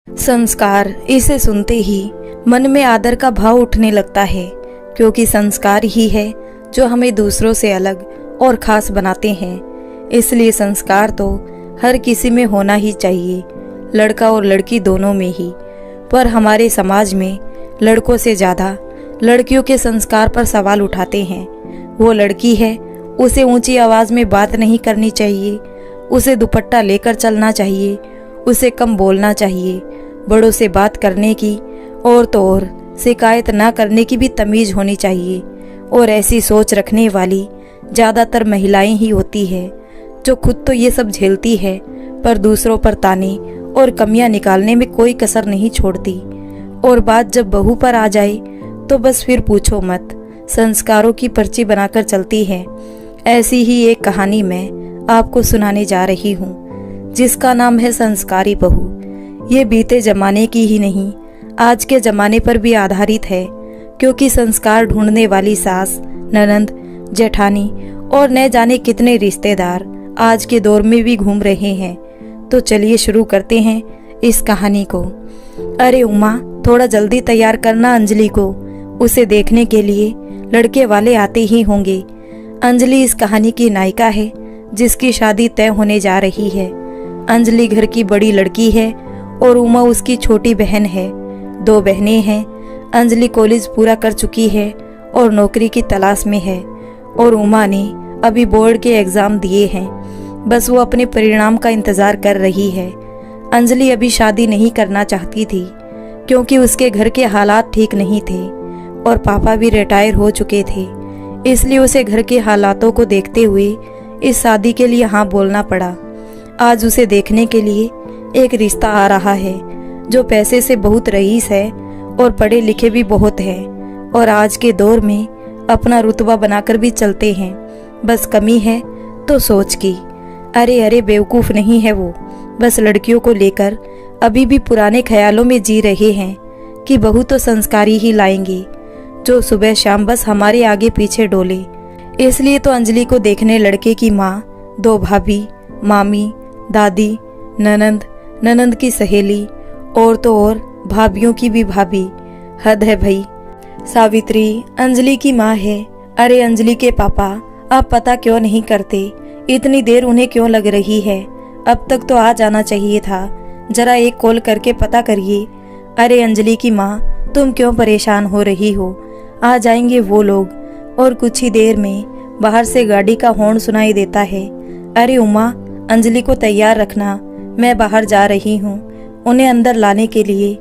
संस्कार, इसे सुनते ही मन में आदर का भाव उठने लगता है, क्योंकि संस्कार ही है जो हमें दूसरों से अलग और खास बनाते हैं। इसलिए संस्कार तो हर किसी में होना ही चाहिए, लड़का और लड़की दोनों में ही। पर हमारे समाज में लड़कों से ज़्यादा लड़कियों के संस्कार पर सवाल उठाते हैं। वो लड़की है, उसे ऊंची आवाज़ में बात नहीं करनी चाहिए, उसे दुपट्टा लेकर चलना चाहिए, उसे कम बोलना चाहिए, बड़ों से बात करने की और तो और शिकायत ना करने की भी तमीज़ होनी चाहिए। और ऐसी सोच रखने वाली ज़्यादातर महिलाएं ही होती है, जो खुद तो ये सब झेलती है पर दूसरों पर ताने और कमियां निकालने में कोई कसर नहीं छोड़ती। और बात जब बहू पर आ जाए तो बस फिर पूछो मत, संस्कारों की पर्ची बनाकर चलती है। ऐसी ही एक कहानी मैं आपको सुनाने जा रही हूँ, जिसका नाम है संस्कारी बहू। ये बीते जमाने की ही नहीं, आज के जमाने पर भी आधारित है, क्योंकि संस्कार ढूंढने वाली सास, ननंद, जेठानी और न जाने कितने रिश्तेदार आज के दौर में भी घूम रहे हैं। तो चलिए शुरू करते हैं इस कहानी को। अरे उमा, थोड़ा जल्दी तैयार करना अंजलि को, उसे देखने के लिए लड़के वाले आते ही होंगे। अंजलि इस कहानी की नायिका है, जिसकी शादी तय होने जा रही है। अंजलि घर की बड़ी लड़की है और उमा उसकी छोटी बहन है। 2 बहनें हैं। अंजलि कॉलेज पूरा कर चुकी है और नौकरी की तलाश में है, और उमा ने अभी बोर्ड के एग्ज़ाम दिए हैं, बस वो अपने परिणाम का इंतज़ार कर रही है। अंजलि अभी शादी नहीं करना चाहती थी, क्योंकि उसके घर के हालात ठीक नहीं थे और पापा भी रिटायर हो चुके थे। इसलिए उसे घर के हालातों को देखते हुए इस शादी के लिए हाँ बोलना पड़ा। आज उसे देखने के लिए एक रिश्ता आ रहा है, जो पैसे से बहुत रईस है और पढ़े लिखे भी बहुत है, और आज के दौर में अपना रुतबा बनाकर भी चलते हैं। बस कमी है तो सोच की। अरे अरे, बेवकूफ़ नहीं है वो, बस लड़कियों को लेकर अभी भी पुराने ख्यालों में जी रहे हैं कि बहू तो संस्कारी ही लाएंगे, जो सुबह शाम बस हमारे आगे पीछे डोले। इसलिए तो अंजलि को देखने लड़के की माँ, 2 भाभी, मामी, दादी, ननंद, ननंद की सहेली और तो और भाभियों की भी भाभी, हद है भाई। सावित्री अंजलि की माँ है। अरे अंजलि के पापा, आप पता क्यों नहीं करते? इतनी देर उन्हें क्यों लग रही है? अब तक तो आ जाना चाहिए था, जरा एक कॉल करके पता करिए। अरे अंजलि की माँ, तुम क्यों परेशान हो रही हो? आ जाएंगे वो लोग। और कुछ ही देर में बाहर से गाड़ी का हॉर्न सुनाई देता है। अरे उमा, अंजलि को तैयार रखना, मैं बाहर जा रही हूँ उन्हें अंदर लाने के लिए।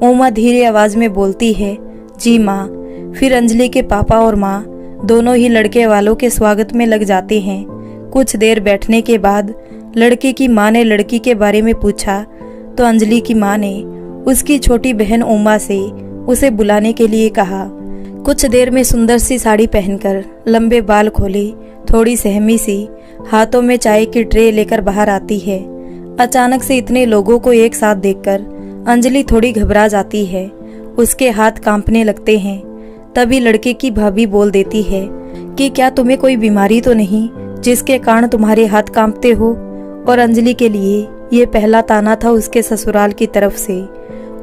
उमा धीरे आवाज़ में बोलती है, जी माँ। फिर अंजलि के पापा और माँ दोनों ही लड़के वालों के स्वागत में लग जाते हैं। कुछ देर बैठने के बाद लड़के की माँ ने लड़की के बारे में पूछा, तो अंजलि की माँ ने उसकी छोटी बहन उमा से उसे बुलाने के लिए कहा। कुछ देर में सुंदर सी साड़ी पहनकर, लंबे बाल खोले, थोड़ी सहमी सी, हाथों में चाय की ट्रे लेकर बाहर आती है। अचानक से इतने लोगों को एक साथ देखकर अंजलि थोड़ी घबरा जाती है, उसके हाथ कांपने लगते हैं। तभी लड़के की भाभी बोल देती है कि क्या तुम्हें कोई बीमारी तो नहीं, जिसके कारण तुम्हारे हाथ कांपते हो? और अंजलि के लिए ये पहला ताना था उसके ससुराल की तरफ से।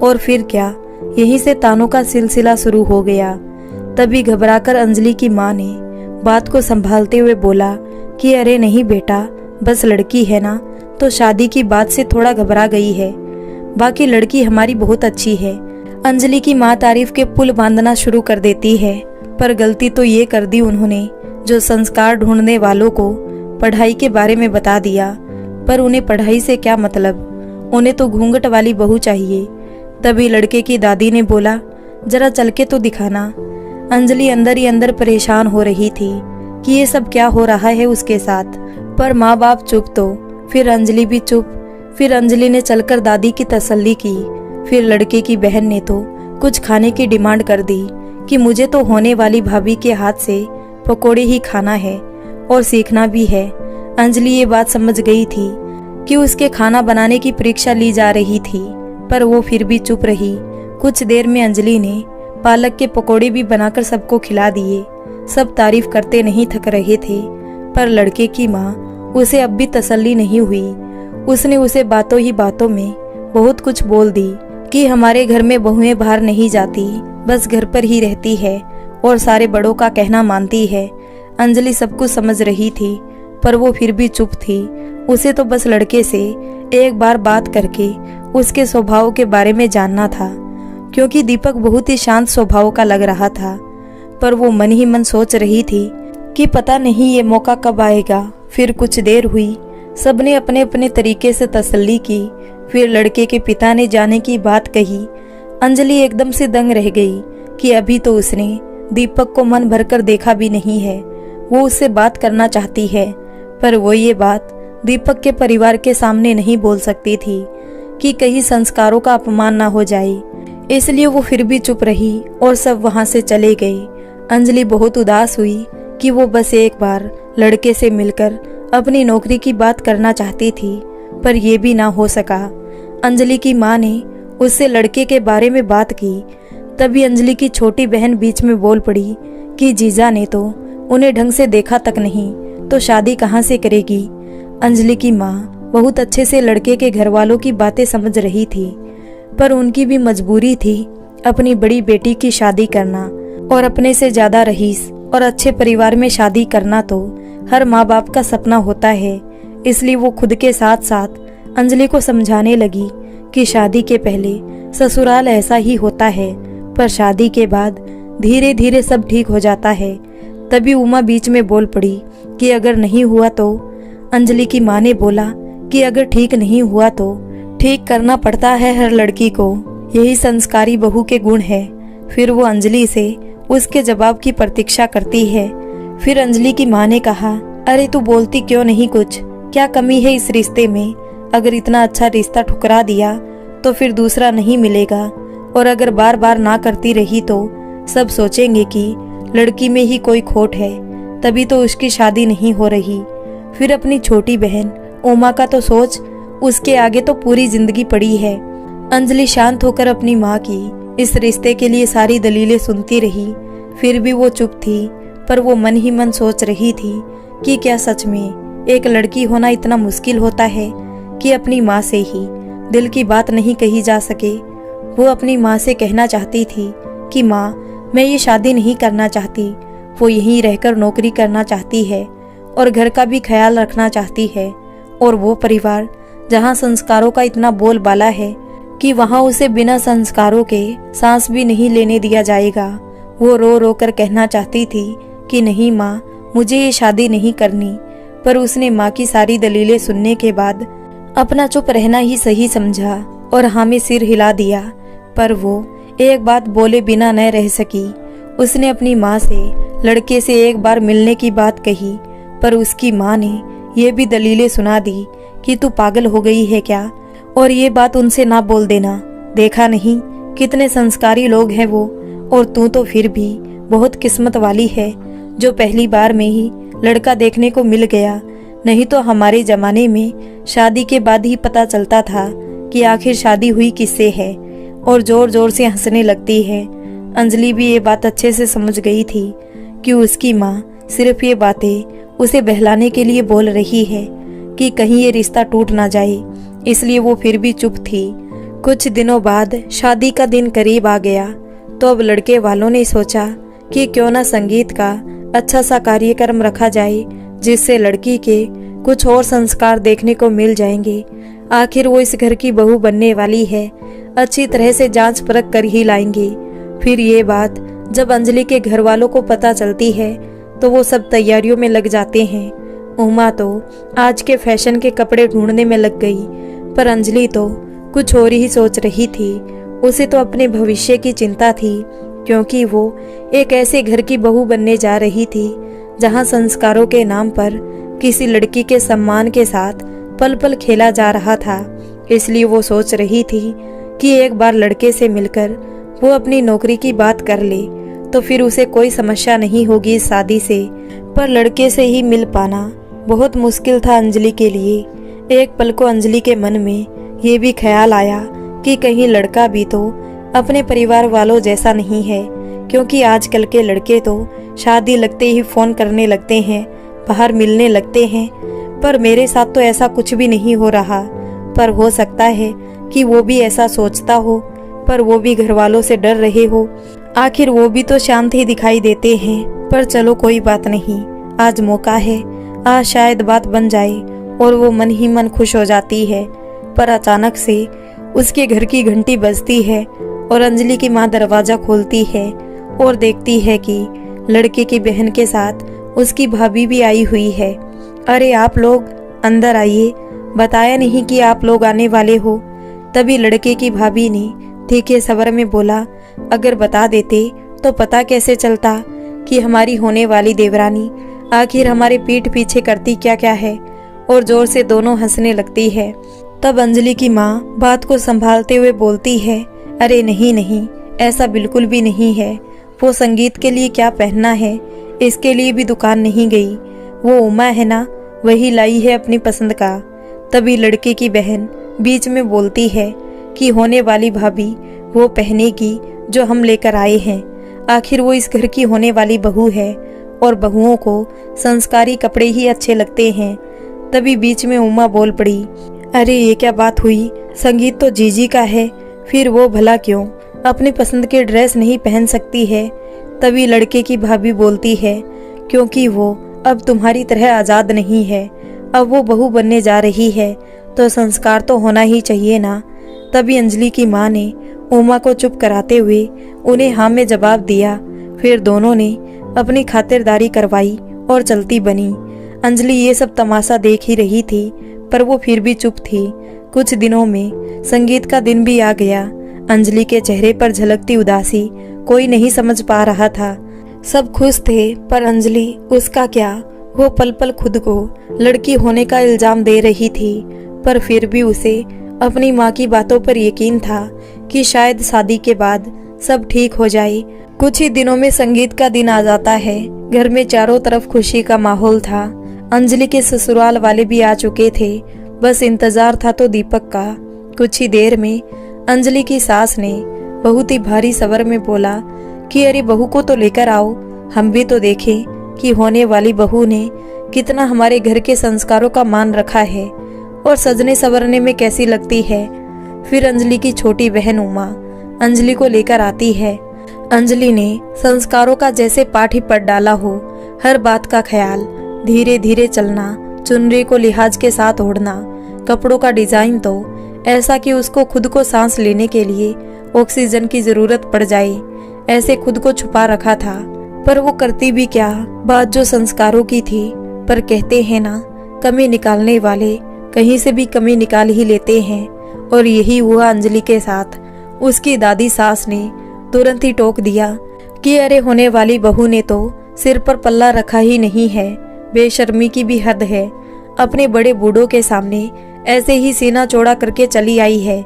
और फिर क्या, यहीं से तानों का सिलसिला शुरू हो गया। तभी घबराकर अंजलि की माँ ने बात को संभालते हुए बोला कि अरे नहीं बेटा, बस लड़की है ना, तो शादी की बात से थोड़ा घबरा गई है, बाकी लड़की हमारी बहुत अच्छी है। अंजलि की माँ तारीफ के पुल बांधना शुरू कर देती है, पर गलती तो ये कर दी उन्होंने जो संस्कार ढूंढने वालों को पढ़ाई के बारे में बता दिया। पर उन्हें पढ़ाई से क्या मतलब, उन्हें तो घूंघट वाली बहू चाहिए। तभी लड़के की दादी ने बोला, जरा चल के तो दिखाना। अंजलि अंदर ही अंदर परेशान हो रही थी कि ये सब क्या हो रहा है उसके साथ। पर माँ बाप चुप तो फिर अंजलि भी चुप। फिर अंजलि ने चलकर दादी की तसल्ली की। फिर लड़के की बहन ने तो कुछ खाने की डिमांड कर दी कि मुझे तो होने वाली भाभी के हाथ से पकोड़े ही खाना है और सीखना भी है। अंजलि ये बात समझ गई थी कि उसके खाना बनाने की परीक्षा ली जा रही थी, पर वो फिर भी चुप रही। कुछ देर में अंजलि ने पालक के पकोड़े भी बनाकर सबको खिला दिए। सब तारीफ करते नहीं थक रहे थे, पर लड़के की माँ उसे अब भी तसल्ली नहीं हुई। उसने उसे बातों ही बातों में बहुत कुछ बोल दी कि हमारे घर में बहुएं बाहर नहीं जाती, बस घर पर ही रहती है और सारे बड़ों का कहना मानती है। अंजलि सब कुछ समझ रही थी, पर वो फिर भी चुप थी। उसे तो बस लड़के से एक बार बात करके उसके स्वभाव के बारे में जानना था, क्योंकि दीपक बहुत ही शांत स्वभाव का लग रहा था। पर वो मन ही मन सोच रही थी कि पता नहीं ये मौका कब आएगा। फिर कुछ देर हुई, सबने अपने अपने तरीके से तसल्ली की। फिर लड़के के पिता ने जाने की बात कही। अंजलि एकदम से दंग रह गई कि अभी तो उसने दीपक को मन भरकर देखा भी नहीं है। वो उससे बात करना चाहती है, पर वो ये बात दीपक के परिवार के सामने नहीं बोल सकती थी कि कहीं संस्कारों का अपमान ना हो जाए। इसलिए वो फिर भी चुप रही और सब वहां से चले गए। अंजलि बहुत उदास हुई कि वो बस एक बार लड़के से मिलकर अपनी नौकरी की बात करना चाहती थी, पर यह भी ना हो सका। अंजलि की माँ ने उससे लड़के के बारे में बात की। तभी अंजलि की छोटी बहन बीच में बोल पड़ी कि जीजा ने तो उन्हें ढंग से देखा तक नहीं, तो शादी कहाँ से करेगी। अंजलि की माँ बहुत अच्छे से लड़के के घर वालों की बातें समझ रही थी, पर उनकी भी मजबूरी थी अपनी बड़ी बेटी की शादी करना, और अपने से ज्यादा रईस और अच्छे परिवार में शादी करना तो हर माँ बाप का सपना होता है। इसलिए वो खुद के साथ साथ अंजलि को समझाने लगी कि शादी के पहले ससुराल ऐसा ही होता है, पर शादी के बाद धीरे धीरे सब ठीक हो जाता है। तभी उमा बीच में बोल पड़ी कि अगर नहीं हुआ तो। अंजलि की माँ ने बोला कि अगर ठीक नहीं हुआ तो ठीक करना पड़ता है हर लड़की को, यही संस्कारी बहू के गुण है। फिर वो अंजलि से उसके जवाब की प्रतीक्षा करती है। फिर अंजलि की माँ ने कहा, अरे तू बोलती क्यों नहीं कुछ, क्या कमी है इस रिश्ते में। अगर इतना अच्छा रिश्ता ठुकरा दिया तो फिर दूसरा नहीं मिलेगा, और अगर बार बार ना करती रही तो सब सोचेंगे कि लड़की में ही कोई खोट है, तभी तो उसकी शादी नहीं हो रही। फिर अपनी छोटी बहन उमा का तो सोच, उसके आगे तो पूरी जिंदगी पड़ी है। अंजलि शांत होकर अपनी माँ की इस रिश्ते के लिए सारी दलीलें सुनती रही। फिर भी वो चुप थी, पर वो मन ही मन सोच रही थी कि क्या सच में एक लड़की होना इतना मुश्किल होता है कि अपनी माँ से ही दिल की बात नहीं कही जा सके। वो अपनी माँ से कहना चाहती थी कि माँ, मैं ये शादी नहीं करना चाहती। वो यहीं रहकर नौकरी करना चाहती है और घर का भी ख्याल रखना चाहती है, और वो परिवार जहाँ संस्कारों का इतना बोलबाला है कि वहाँ उसे बिना संस्कारों के सांस भी नहीं लेने दिया जाएगा। वो रो रो कर कहना चाहती थी कि नहीं माँ, मुझे ये शादी नहीं करनी, पर उसने माँ की सारी दलीलें सुनने के बाद अपना चुप रहना ही सही समझा और हाँ में सिर हिला दिया। पर वो एक बात बोले बिना न रह सकी। उसने अपनी माँ से लड़के से एक बार मिलने की बात कही, पर उसकी माँ ने ये भी दलीलें सुना दी कि तू पागल हो गई है क्या, और ये बात उनसे ना बोल देना। देखा नहीं कितने संस्कारी लोग हैं वो, और तू तो फिर भी बहुत किस्मत वाली है जो पहली बार में ही लड़का देखने को मिल गया। नहीं तो हमारे जमाने में शादी के बाद ही पता चलता था कि आखिर शादी हुई किससे है, और जोर जोर से हंसने लगती है। अंजलि भी ये बात अच्छे से समझ गई थी कि उसकी माँ सिर्फ ये बातें उसे बहलाने के लिए बोल रही है कि कहीं ये रिश्ता टूट ना जाए। इसलिए वो फिर भी चुप थी। कुछ दिनों बाद शादी का दिन करीब आ गया, तो अब लड़के वालों ने सोचा कि क्यों ना संगीत का अच्छा सा कार्यक्रम रखा जाए, जिससे लड़की के कुछ और संस्कार देखने को मिल जाएंगे। आखिर वो इस घर की बहू बनने वाली है, अच्छी तरह से जांच परख कर ही लाएंगे। फिर ये बात जब अंजलि के घर वालों को पता चलती है तो वो सब तैयारियों में लग जाते हैं। उमा तो आज के फैशन के कपड़े ढूंढने में लग गई, पर अंजलि तो कुछ और ही सोच रही थी। उसे तो अपने भविष्य की चिंता थी, क्योंकि वो एक ऐसे घर की बहू बनने जा रही थी जहां संस्कारों के नाम पर किसी लड़की के सम्मान के साथ पल पल खेला जा रहा था। इसलिए वो सोच रही थी कि एक बार लड़के से मिलकर वो अपनी नौकरी की बात कर ले तो फिर उसे कोई समस्या नहीं होगी इस शादी से। पर लड़के से ही मिल पाना बहुत मुश्किल था अंजलि के लिए। एक पल को अंजलि के मन में ये भी ख्याल आया कि कहीं लड़का भी तो अपने परिवार वालों जैसा नहीं है, क्योंकि आजकल के लड़के तो शादी लगते ही फोन करने लगते हैं, बाहर मिलने लगते हैं। पर मेरे साथ तो ऐसा कुछ भी नहीं हो रहा, पर हो सकता है कि वो भी ऐसा सोचता हो, पर वो भी घर वालों से डर रहे हो। आखिर वो भी तो शांत ही दिखाई देते हैं। पर चलो कोई बात नहीं, आज मौका है, आज शायद बात बन जाए और वो मन ही मन खुश हो जाती है। पर अचानक से उसके घर की घंटी बजती है और अंजलि की माँ दरवाजा खोलती है और देखती है कि लड़के की बहन के साथ उसकी भाभी भी आई हुई है। अरे आप लोग अंदर आइए, बताया नहीं कि आप लोग आने वाले हो। तभी लड़के की भाभी ने तीखे स्वर में बोला, अगर बता देते तो पता कैसे चलता कि हमारी होने वाली देवरानी आखिर हमारे पीठ पीछे करती क्या क्या है। और जोर से दोनों हंसने लगती है। तब अंजलि की माँ बात को संभालते हुए बोलती है, अरे नहीं नहीं, ऐसा बिल्कुल भी नहीं है। वो संगीत के लिए क्या पहनना है, इसके लिए भी दुकान नहीं गई। वो उमा है ना, वही लाई है अपनी पसंद का। तभी लड़के की बहन बीच में बोलती है कि होने वाली भाभी वो पहनेगी जो हम लेकर आए हैं। आखिर वो इस घर की होने वाली बहू है और बहुओं को संस्कारी कपड़े ही अच्छे लगते हैं। तभी बीच में उमा बोल पड़ी, अरे ये क्या बात हुई, संगीत तो जीजी का है, फिर वो भला क्यों अपनी पसंद के ड्रेस नहीं पहन सकती है। तभी लड़के की भाभी बोलती है, क्योंकि वो अब तुम्हारी तरह आज़ाद नहीं है, अब वो बहू बनने जा रही है तो संस्कार तो होना ही चाहिए ना। तभी अंजलि की माँ ने उमा को चुप कराते हुए उन्हें हाँ में जवाब दिया। फिर दोनों ने अपनी खातिरदारी करवाई और चलती बनी। अंजलि ये सब तमाशा देख ही रही थी, पर वो फिर भी चुप थी। कुछ दिनों में संगीत का दिन भी आ गया। अंजलि के चेहरे पर झलकती उदासी कोई नहीं समझ पा रहा था। सब खुश थे, पर अंजलि उसका क्या, वो पल पल खुद को लड़की होने का इल्जाम दे रही थी। पर फिर भी उसे अपनी माँ की बातों पर यकीन था कि शायद शादी के बाद सब ठीक हो जाए। कुछ ही दिनों में संगीत का दिन आ जाता है। घर में चारों तरफ खुशी का माहौल था। अंजलि के ससुराल वाले भी आ चुके थे, बस इंतजार था तो दीपक का। कुछ ही देर में अंजलि की सास ने बहुत ही भारी स्वर में बोला कि अरे बहू को तो लेकर आओ, हम भी तो देखें कि होने वाली बहू ने कितना हमारे घर के संस्कारों का मान रखा है और सजने संवरने में कैसी लगती है। फिर अंजलि की छोटी बहन उमा अंजलि को लेकर आती है। अंजलि ने संस्कारों का जैसे पाठ ही पढ़ डाला हो, हर बात का ख्याल, धीरे धीरे चलना, चुनरी को लिहाज के साथ ओढ़ना, कपड़ों का डिजाइन तो ऐसा कि उसको खुद को सांस लेने के लिए ऑक्सीजन की जरूरत पड़ जाए, ऐसे खुद को छुपा रखा था। पर वो करती भी क्या, बात जो संस्कारों की थी। पर कहते हैं ना, कमी निकालने वाले कहीं से भी कमी निकाल ही लेते हैं, और यही हुआ अंजलि के साथ। उसकी दादी सास ने तुरंत ही टोक दिया कि अरे होने वाली बहू ने तो सिर पर पल्ला रखा ही नहीं है, बेशर्मी की भी हद है। अपने बड़े बूढ़ों के सामने ऐसे ही सीना चौड़ा करके चली आई है।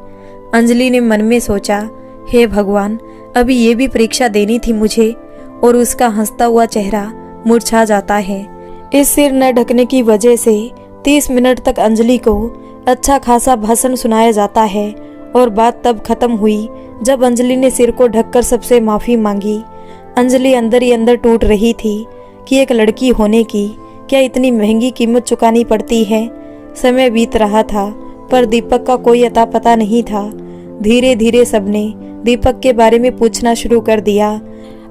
अंजलि ने मन में सोचा, हे भगवान, अभी ये भी परीक्षा देनी थी मुझे। और उसका हंसता हुआ चेहरा मुरझा जाता है। इस सिर न ढकने की वजह से 30 मिनट तक अंजलि को अच्छा खासा भाषण सुनाया जाता है। और बात तब खत्म हुई जब अंजलि ने सिर को ढककर सबसे माफी मांगी। अंजलि अंदर ही अंदर टूट रही थी कि एक लड़की होने की क्या इतनी महंगी कीमत चुकानी पड़ती है। समय बीत रहा था, पर दीपक का कोई अता पता नहीं था। धीरे धीरे सबने दीपक के बारे में पूछना शुरू कर दिया।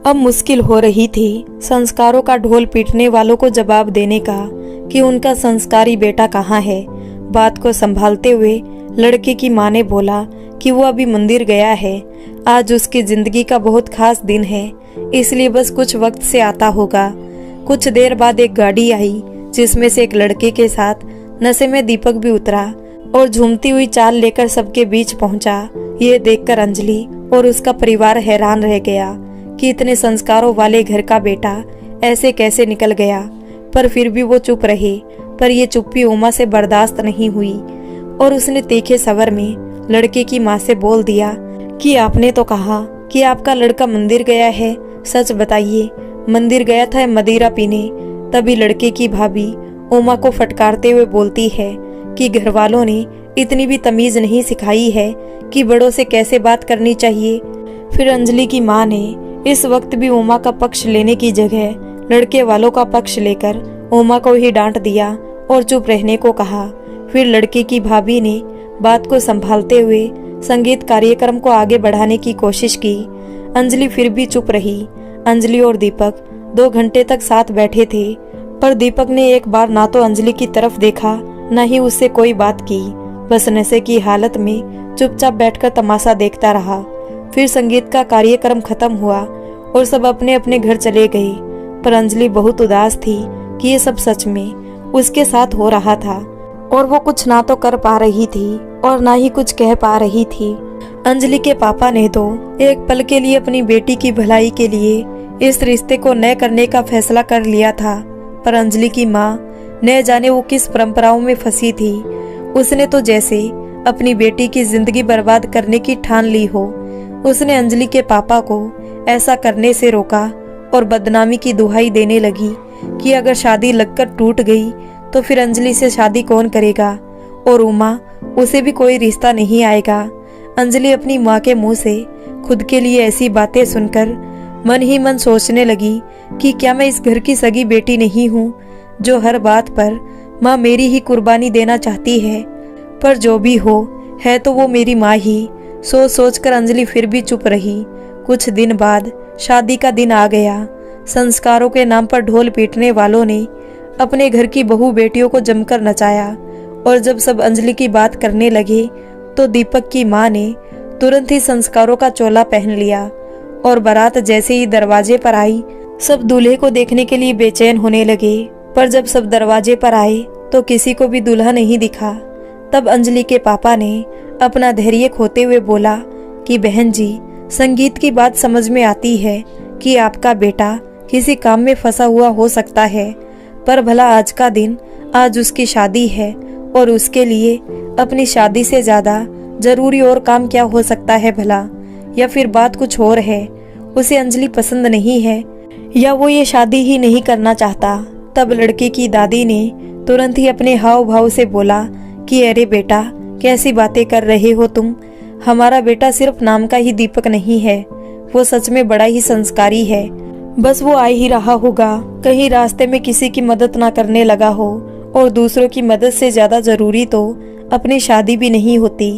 अब मुश्किल हो रही थी संस्कारों का ढोल पीटने वालों को जवाब देने का कि उनका संस्कारी बेटा कहाँ है। बात को संभालते हुए लड़के की माँ ने बोला कि वो अभी मंदिर गया है, आज उसकी जिंदगी का बहुत खास दिन है, इसलिए बस कुछ वक्त से आता होगा। कुछ देर बाद एक गाड़ी आई जिसमें से एक लड़के के साथ नशे में दीपक भी उतरा और झूमती हुई चाल लेकर सबके बीच पहुंचा। ये देखकर अंजलि और उसका परिवार हैरान रह गया कि इतने संस्कारों वाले घर का बेटा ऐसे कैसे निकल गया। पर फिर भी वो चुप रहे। पर ये चुप्पी उमा से बर्दाश्त नहीं हुई और उसने तीखे स्वर में लड़के की माँ से बोल दिया कि आपने तो कहा कि आपका लड़का मंदिर गया है, सच बताइए, मंदिर गया था या मदिरा पीने। तभी लड़के की भाभी उमा को फटकारते हुए बोलती है कि घर वालों ने इतनी भी तमीज नहीं सिखाई है कि बड़ों से कैसे बात करनी चाहिए। फिर अंजलि की माँ ने इस वक्त भी उमा का पक्ष लेने की जगह लड़के वालों का पक्ष लेकर उमा को ही डांट दिया और चुप रहने को कहा। फिर लड़के की भाभी ने बात को संभालते हुए संगीत कार्यक्रम को आगे बढ़ाने की कोशिश की। अंजलि फिर भी चुप रही। अंजलि और दीपक 2 घंटे तक साथ बैठे थे, पर दीपक ने एक बार ना तो अंजलि की तरफ देखा, न ही उससे कोई बात की। बस नशे की हालत में चुपचाप बैठकर तमाशा देखता रहा। फिर संगीत का कार्यक्रम खत्म हुआ और सब अपने अपने घर चले गए, पर अंजलि बहुत उदास थी कि ये सब सच में उसके साथ हो रहा था और वो कुछ ना तो कर पा रही थी और ना ही कुछ कह पा रही थी। अंजलि के पापा ने तो एक पल के लिए अपनी बेटी की भलाई के लिए इस रिश्ते को न करने का फैसला कर लिया था, पर अंजलि की माँ न जाने वो किस परंपराओं में फंसी थी। उसने तो जैसे अपनी बेटी की जिंदगी बर्बाद करने की ठान ली हो। उसने अंजलि के पापा को ऐसा करने से रोका और बदनामी की दुहाई देने लगी कि अगर शादी लगकर टूट गई तो फिर अंजलि से शादी कौन करेगा और उमा, उसे भी कोई रिश्ता नहीं आएगा। अंजलि अपनी माँ के मुंह से खुद के लिए ऐसी बातें सुनकर मन ही मन सोचने लगी कि क्या मैं इस घर की सगी बेटी नहीं हूँ जो हर बात पर माँ मेरी ही कुर्बानी देना चाहती है। पर जो भी हो, है तो वो मेरी माँ ही। सोच सोच कर अंजलि फिर भी चुप रही। कुछ दिन बाद शादी का दिन आ गया। संस्कारों के नाम पर ढोल पीटने वालों ने अपने घर की बहू बेटियों को जमकर नचाया, और जब सब अंजलि की बात करने लगे तो दीपक की माँ ने तुरंत ही संस्कारों का चोला पहन लिया और बारात जैसे ही दरवाजे पर आई, सब दूल्हे को देखने के लिए बेचैन होने लगे। पर जब सब दरवाजे पर आए तो किसी को भी दूल्हा नहीं दिखा। तब अंजलि के पापा ने अपना धैर्य खोते हुए बोला कि बहन जी, संगीत की बात समझ में आती है कि आपका बेटा किसी काम में फंसा हुआ हो सकता है, पर भला आज का दिन, आज उसकी शादी है और उसके लिए अपनी शादी से ज्यादा जरूरी और काम क्या हो सकता है भला? या फिर बात कुछ और है, उसे अंजलि पसंद नहीं है या वो ये शादी ही नहीं करना चाहता। तब लड़के की दादी ने तुरंत ही अपने हाव भाव से बोला कि अरे बेटा, कैसी बातें कर रहे हो तुम? हमारा बेटा सिर्फ नाम का ही दीपक नहीं है, वो सच में बड़ा ही संस्कारी है। बस वो आ ही रहा होगा, कहीं रास्ते में किसी की मदद ना करने लगा हो, और दूसरों की मदद से ज्यादा जरूरी तो अपनी शादी भी नहीं होती।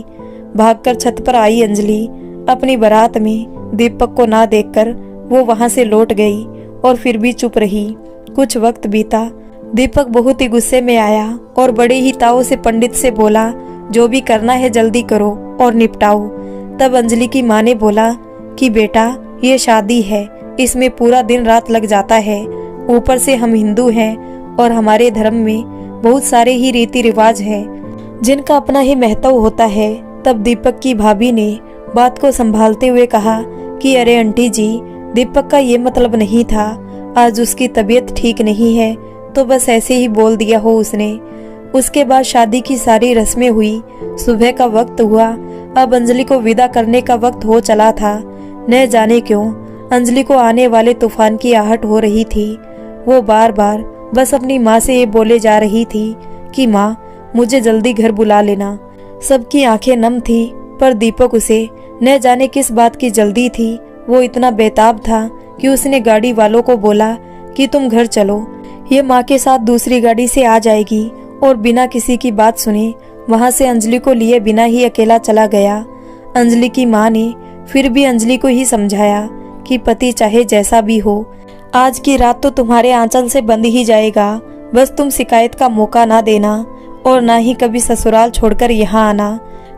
भागकर छत पर आई अंजलि अपनी बारात में दीपक को ना देखकर वो वहां से लौट गई और फिर भी चुप रही। कुछ वक्त बीता। दीपक बहुत ही गुस्से में आया और बड़े ही ताव से पंडित से बोला, जो भी करना है जल्दी करो और निपटाओ। तब अंजलि की माँ ने बोला कि बेटा, ये शादी है, इसमें पूरा दिन रात लग जाता है। ऊपर से हम हिंदू हैं और हमारे धर्म में बहुत सारे ही रीति रिवाज हैं जिनका अपना ही महत्व होता है। तब दीपक की भाभी ने बात को संभालते हुए कहा कि अरे आंटी जी, दीपक का ये मतलब नहीं था, आज उसकी तबीयत ठीक नहीं है तो बस ऐसे ही बोल दिया हो उसने। उसके बाद शादी की सारी रस्में हुई। सुबह का वक्त हुआ। अब अंजलि को विदा करने का वक्त हो चला था। न जाने क्यों अंजलि को आने वाले तूफान की आहट हो रही थी। वो बार बार बस अपनी माँ से ये बोले जा रही थी कि माँ, मुझे जल्दी घर बुला लेना। सबकी आंखें नम थी, पर दीपक उसे न जाने किस बात की जल्दी थी। वो इतना बेताब था कि उसने गाड़ी वालों को बोला कि तुम घर चलो, ये माँ के साथ दूसरी गाड़ी से आ जाएगी, और बिना किसी की बात सुने वहां से अंजलि को लिए बिना ही अकेला चला गया। अंजलि की माँ ने फिर भी अंजलि को ही समझाया कि पति चाहे जैसा भी हो, आज की रात तो तुम्हारे आंचल से बंद ही जाएगा। बस तुम शिकायत का मौका ना देना और ना ही कभी ससुराल छोड़कर यहाँ आना।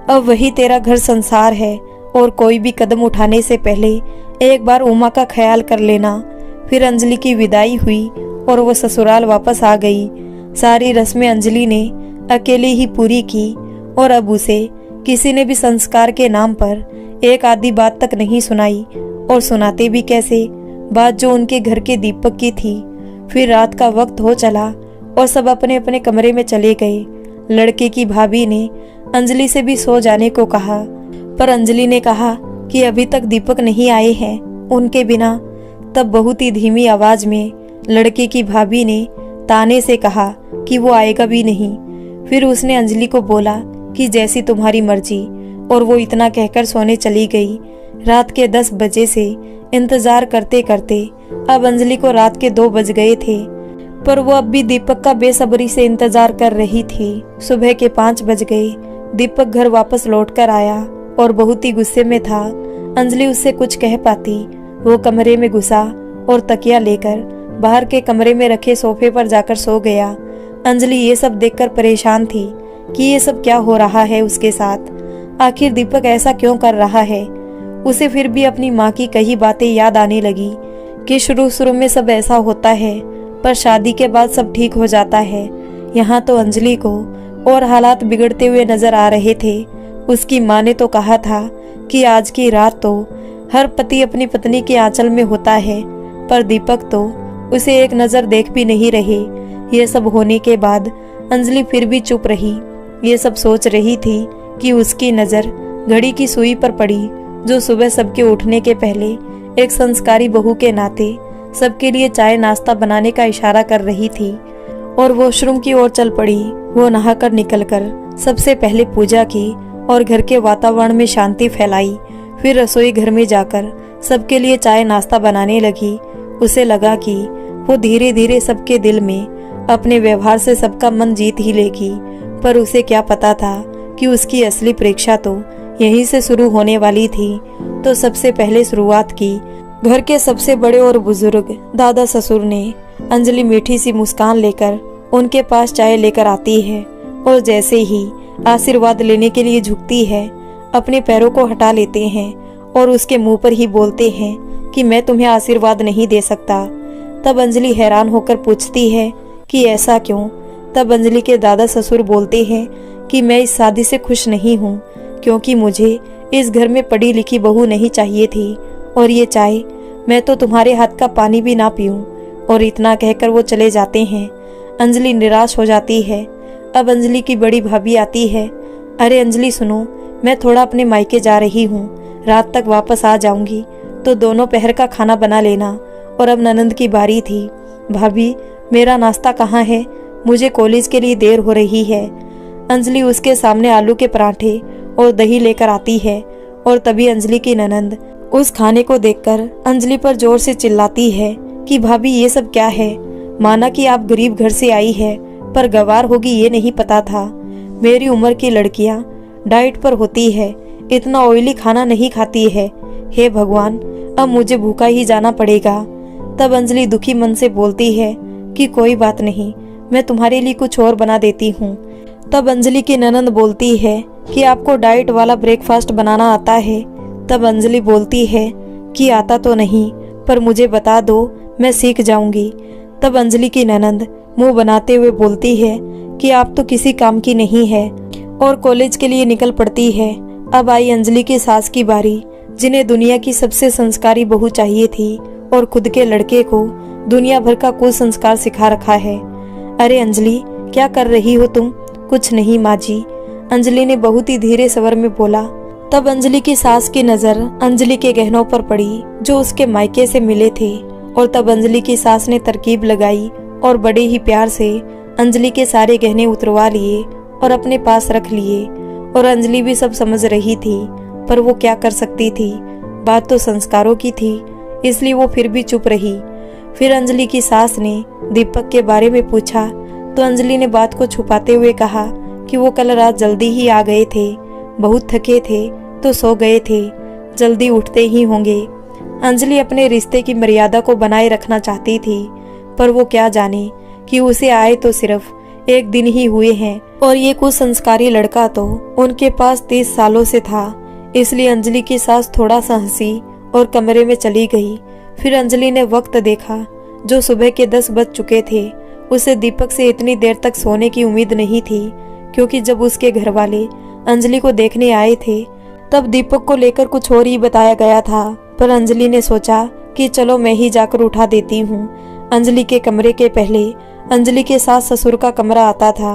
अब वही तेरा घर संसार है और कोई भी कदम उठाने से पहले एक बार उमा का ख्याल कर लेना। फिर अंजलि की विदाई हुई और वो ससुराल वापस आ गई। सारी रस्में अंजलि ने अकेली ही पूरी की और अब उसे किसी ने भी संस्कार के नाम पर एक आधी बात तक नहीं सुनाई, और सुनाते भी कैसे, बात जो उनके घर के दीपक की थी। फिर रात का वक्त हो चला और सब अपने अपने कमरे में चले गए। लड़के की भाभी ने अंजलि से भी सो जाने को कहा, पर अंजलि ने कहा कि अभी तक दीपक नहीं आए हैं उनके बिना। तब बहुत ही धीमी आवाज में लड़के की भाभी ने ताने से कहा कि वो आएगा भी नहीं। फिर उसने अंजलि को बोला कि जैसी तुम्हारी मर्जी, और वो इतना कहकर सोने चली गई। रात के 10 बजे से इंतजार करते करते अब अंजलि को रात के 2 बज गए थे, पर वो अब भी दीपक का बेसब्री से इंतजार कर रही थी। सुबह के 5 बज गए। दीपक घर वापस लौट कर आया और बहुत ही गुस्से में था। अंजलि उससे कुछ कह पाती। वो कमरे में घुसा और तकिया लेकर बाहर के कमरे में रखे सोफे पर जाकर सो गया। अंजलि ये सब देखकर परेशान थी कि ये सब क्या हो रहा है उसके साथ। आखिर दीपक ऐसा क्यों कर रहा है। उसे फिर भी अपनी माँ की कही बातें याद आने लगी कि शुरू शुरू में सब ऐसा होता है, पर शादी के बाद सब ठीक हो जाता है। यहाँ तो अंजलि को और हालात बिगड़ते हुए नजर आ रहे थे। उसकी माँ ने तो कहा था कि आज की रात तो हर पति अपनी पत्नी के आंचल में होता है, पर दीपक तो उसे एक नजर देख भी नहीं रहे। ये सब होने के बाद अंजलि फिर भी चुप रही। ये सब सोच रही थी कि उसकी नजर घड़ी की सुई पर पड़ी, जो सुबह सबके उठने के पहले एक संस्कारी बहू के नाते सबके लिए चाय नाश्ता बनाने का इशारा कर रही थी। और वॉशरूम की ओर चल पड़ी। वो नहाकर निकलकर सबसे पहले पूजा की और घर के वातावरण में शांति फैलाई। फिर रसोई घर में जाकर सबके लिए चाय नाश्ता बनाने लगी। उसे लगा कि वो धीरे धीरे सबके दिल में अपने व्यवहार से सबका मन जीत ही लेगी, पर उसे क्या पता था कि उसकी असली परीक्षा तो यहीं से शुरू होने वाली थी। तो सबसे पहले शुरुआत की घर के सबसे बड़े और बुजुर्ग दादा ससुर ने। अंजलि मीठी सी मुस्कान लेकर उनके पास चाय लेकर आती है और जैसे ही आशीर्वाद लेने के लिए झुकती है, अपने पैरों को हटा लेते हैं और उसके मुंह पर ही बोलते हैं कि मैं तुम्हें आशीर्वाद नहीं दे सकता। तब अंजलि हैरान होकर पूछती है कि ऐसा क्यों। तब अंजलि के दादा ससुर बोलते हैं कि मैं इस शादी से खुश नहीं हूँ, क्योंकि मुझे इस घर में पढ़ी लिखी बहू नहीं चाहिए थी, और ये चाय मैं तो तुम्हारे हाथ का पानी भी ना पीऊँ। और इतना कहकर वो चले जाते हैं। अंजलि निराश हो जाती है। अब अंजलि की बड़ी भाभी आती है। अरे अंजलि सुनो, मैं थोड़ा अपने मायके जा रही हूँ, रात तक वापस आ जाऊंगी, तो दोनों पहर का खाना बना लेना। और अब ननंद की बारी थी। भाभी, मेरा नाश्ता कहाँ है, मुझे कॉलेज के लिए देर हो रही है। अंजलि उसके सामने आलू के पराठे और दही लेकर आती है, और तभी अंजलि की ननंद उस खाने को देखकर अंजलि पर जोर से चिल्लाती है कि भाभी ये सब क्या है। माना कि आप गरीब घर से आई है, पर गवार होगी ये नहीं पता था। मेरी उम्र की लड़कियां डाइट पर होती है, इतना ऑयली खाना नहीं खाती है। हे भगवान, अब मुझे भूखा ही जाना पड़ेगा। तब अंजलि दुखी मन से बोलती है कि कोई बात नहीं, मैं तुम्हारे लिए कुछ और बना देती हूँ। तब अंजलि की ननंद बोलती है कि आपको डाइट वाला ब्रेकफास्ट बनाना आता है। तब अंजलि बोलती है कि आता तो नहीं, पर मुझे बता दो, मैं सीख जाऊंगी। तब अंजलि की ननंद मुंह बनाते हुए बोलती है कि आप तो किसी काम की नहीं है, और कॉलेज के लिए निकल पड़ती है। अब आई अंजलि की सास की बारी, जिन्हें दुनिया की सबसे संस्कारी बहू चाहिए थी और खुद के लड़के को दुनिया भर का कुसंस्कार सिखा रखा है। अरे अंजलि, क्या कर रही हो तुम? कुछ नहीं माँ जी, अंजलि ने बहुत ही धीरे स्वर में बोला। तब अंजलि की सास की नजर अंजलि के गहनों पर पड़ी जो उसके मायके से मिले थे, और तब अंजलि की सास ने तरकीब लगाई और बड़े ही प्यार से अंजलि के सारे गहने उतरवा लिए और अपने पास रख लिए। और अंजलि भी सब समझ रही थी, पर वो क्या कर सकती थी। बात तो संस्कारों की थी, इसलिए वो फिर भी चुप रही। फिर अंजलि की सास ने दीपक के बारे में पूछा, तो अंजलि ने बात को छुपाते हुए कहा कि वो कल रात जल्दी ही आ गए थे, बहुत थके थे तो सो गए थे, जल्दी उठते ही होंगे। अंजलि अपने रिश्ते की मर्यादा को बनाए रखना चाहती थी, पर वो क्या जाने कि उसे आए तो सिर्फ एक दिन ही हुए हैं, और ये कुछ संस्कारी लड़का तो उनके पास 30 सालों से था। इसलिए अंजलि की सास थोड़ा सा हंसी और कमरे में चली गई। फिर अंजलि ने वक्त देखा, जो सुबह के 10 बज चुके थे। उसे दीपक से इतनी देर तक सोने की उम्मीद नहीं थी, क्योंकि जब उसके घर वाले अंजलि को देखने आए थे तब दीपक को लेकर कुछ और ही बताया गया था। पर अंजलि ने सोचा कि चलो मैं ही जाकर उठा देती हूँ। अंजलि के कमरे के पहले अंजलि के सास ससुर का कमरा आता था,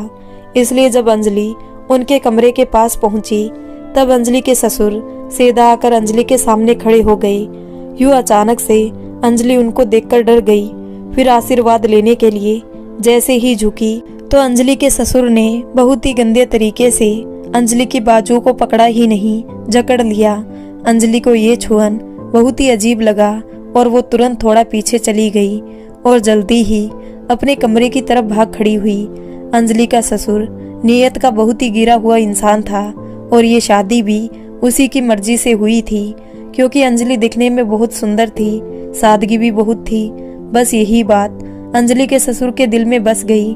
इसलिए जब अंजलि उनके कमरे के पास पहुंची तब अंजलि के ससुर सीधा आकर अंजलि के सामने खड़े हो गए। यूं अचानक से अंजलि उनको देखकर डर गई। फिर आशीर्वाद लेने के लिए जैसे ही झुकी तो अंजलि के ससुर ने बहुत ही गंदे तरीके से अंजलि की बाजू को पकड़ा ही नहीं, जकड़ लिया। अंजलि को ये छुअन बहुत ही अजीब लगा और वो तुरंत थोड़ा पीछे चली गई और जल्दी ही अपने कमरे की तरफ भाग खड़ी हुई। अंजलि का ससुर नीयत का बहुत ही गिरा हुआ इंसान था, और ये शादी भी उसी की मर्जी से हुई थी, क्योंकि अंजलि दिखने में बहुत सुंदर थी, सादगी भी बहुत थी। बस यही बात अंजलि के ससुर के दिल में बस गई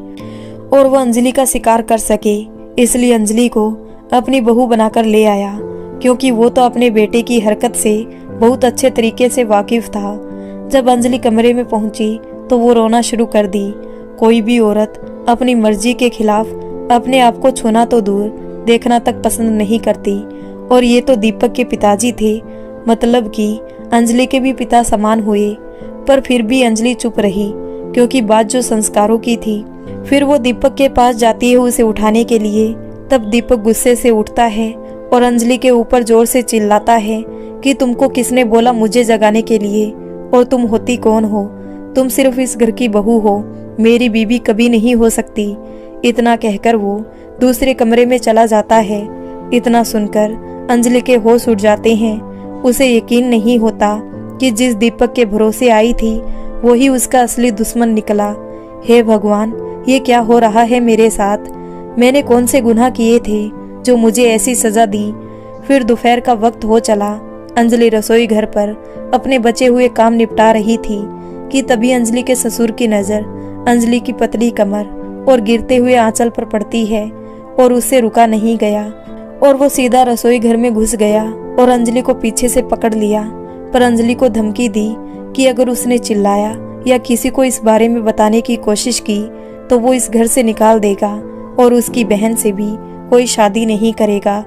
और वो अंजलि का शिकार कर सके, इसलिए अंजलि को अपनी बहू बनाकर ले आया, क्योंकि वो तो अपने बेटे की हरकत से बहुत अच्छे तरीके से वाकिफ था। जब अंजलि कमरे में पहुंची तो वो रोना शुरू कर दी। कोई भी औरत अपनी मर्जी के खिलाफ अपने आप को छूना तो दूर, देखना तक पसंद नहीं करती। और ये तो दीपक के पिताजी थे, मतलब कि अंजलि के भी पिता समान हुए। पर फिर भी अंजलि चुप रही, क्योंकि बात जो संस्कारों की थी। फिर वो दीपक के पास जाती है उसे उठाने के लिए। तब दीपक गुस्से से उठता है और अंजलि के ऊपर जोर से चिल्लाता है कि तुमको किसने बोला मुझे जगाने के लिए, और तुम होती कौन हो? तुम सिर्फ इस घर की बहू हो, मेरी बीवी कभी नहीं हो सकती। इतना कहकर वो दूसरे कमरे में चला जाता है। इतना सुनकर अंजलि के होश उड़ जाते हैं। उसे यकीन नहीं होता कि जिस दीपक के भरोसे आई थी वही उसका असली दुश्मन निकला। हे भगवान, ये क्या हो रहा है मेरे साथ? मैंने कौन से गुनाह किए थे जो मुझे ऐसी सजा दी? फिर दोपहर का वक्त हो चला। अंजलि रसोई घर पर अपने बचे हुए काम निपटा रही थी कि तभी अंजलि के ससुर की नजर अंजलि की पतली कमर और गिरते हुए आंचल पर पड़ती है, और उससे रुका नहीं गया और वो सीधा रसोई घर में घुस गया और अंजलि को पीछे से पकड़ लिया। पर अंजलि को धमकी दी कि अगर उसने चिल्लाया या किसी को इस बारे में बताने की कोशिश की तो वो इस घर से निकाल देगा और उसकी बहन से भी कोई शादी नहीं करेगा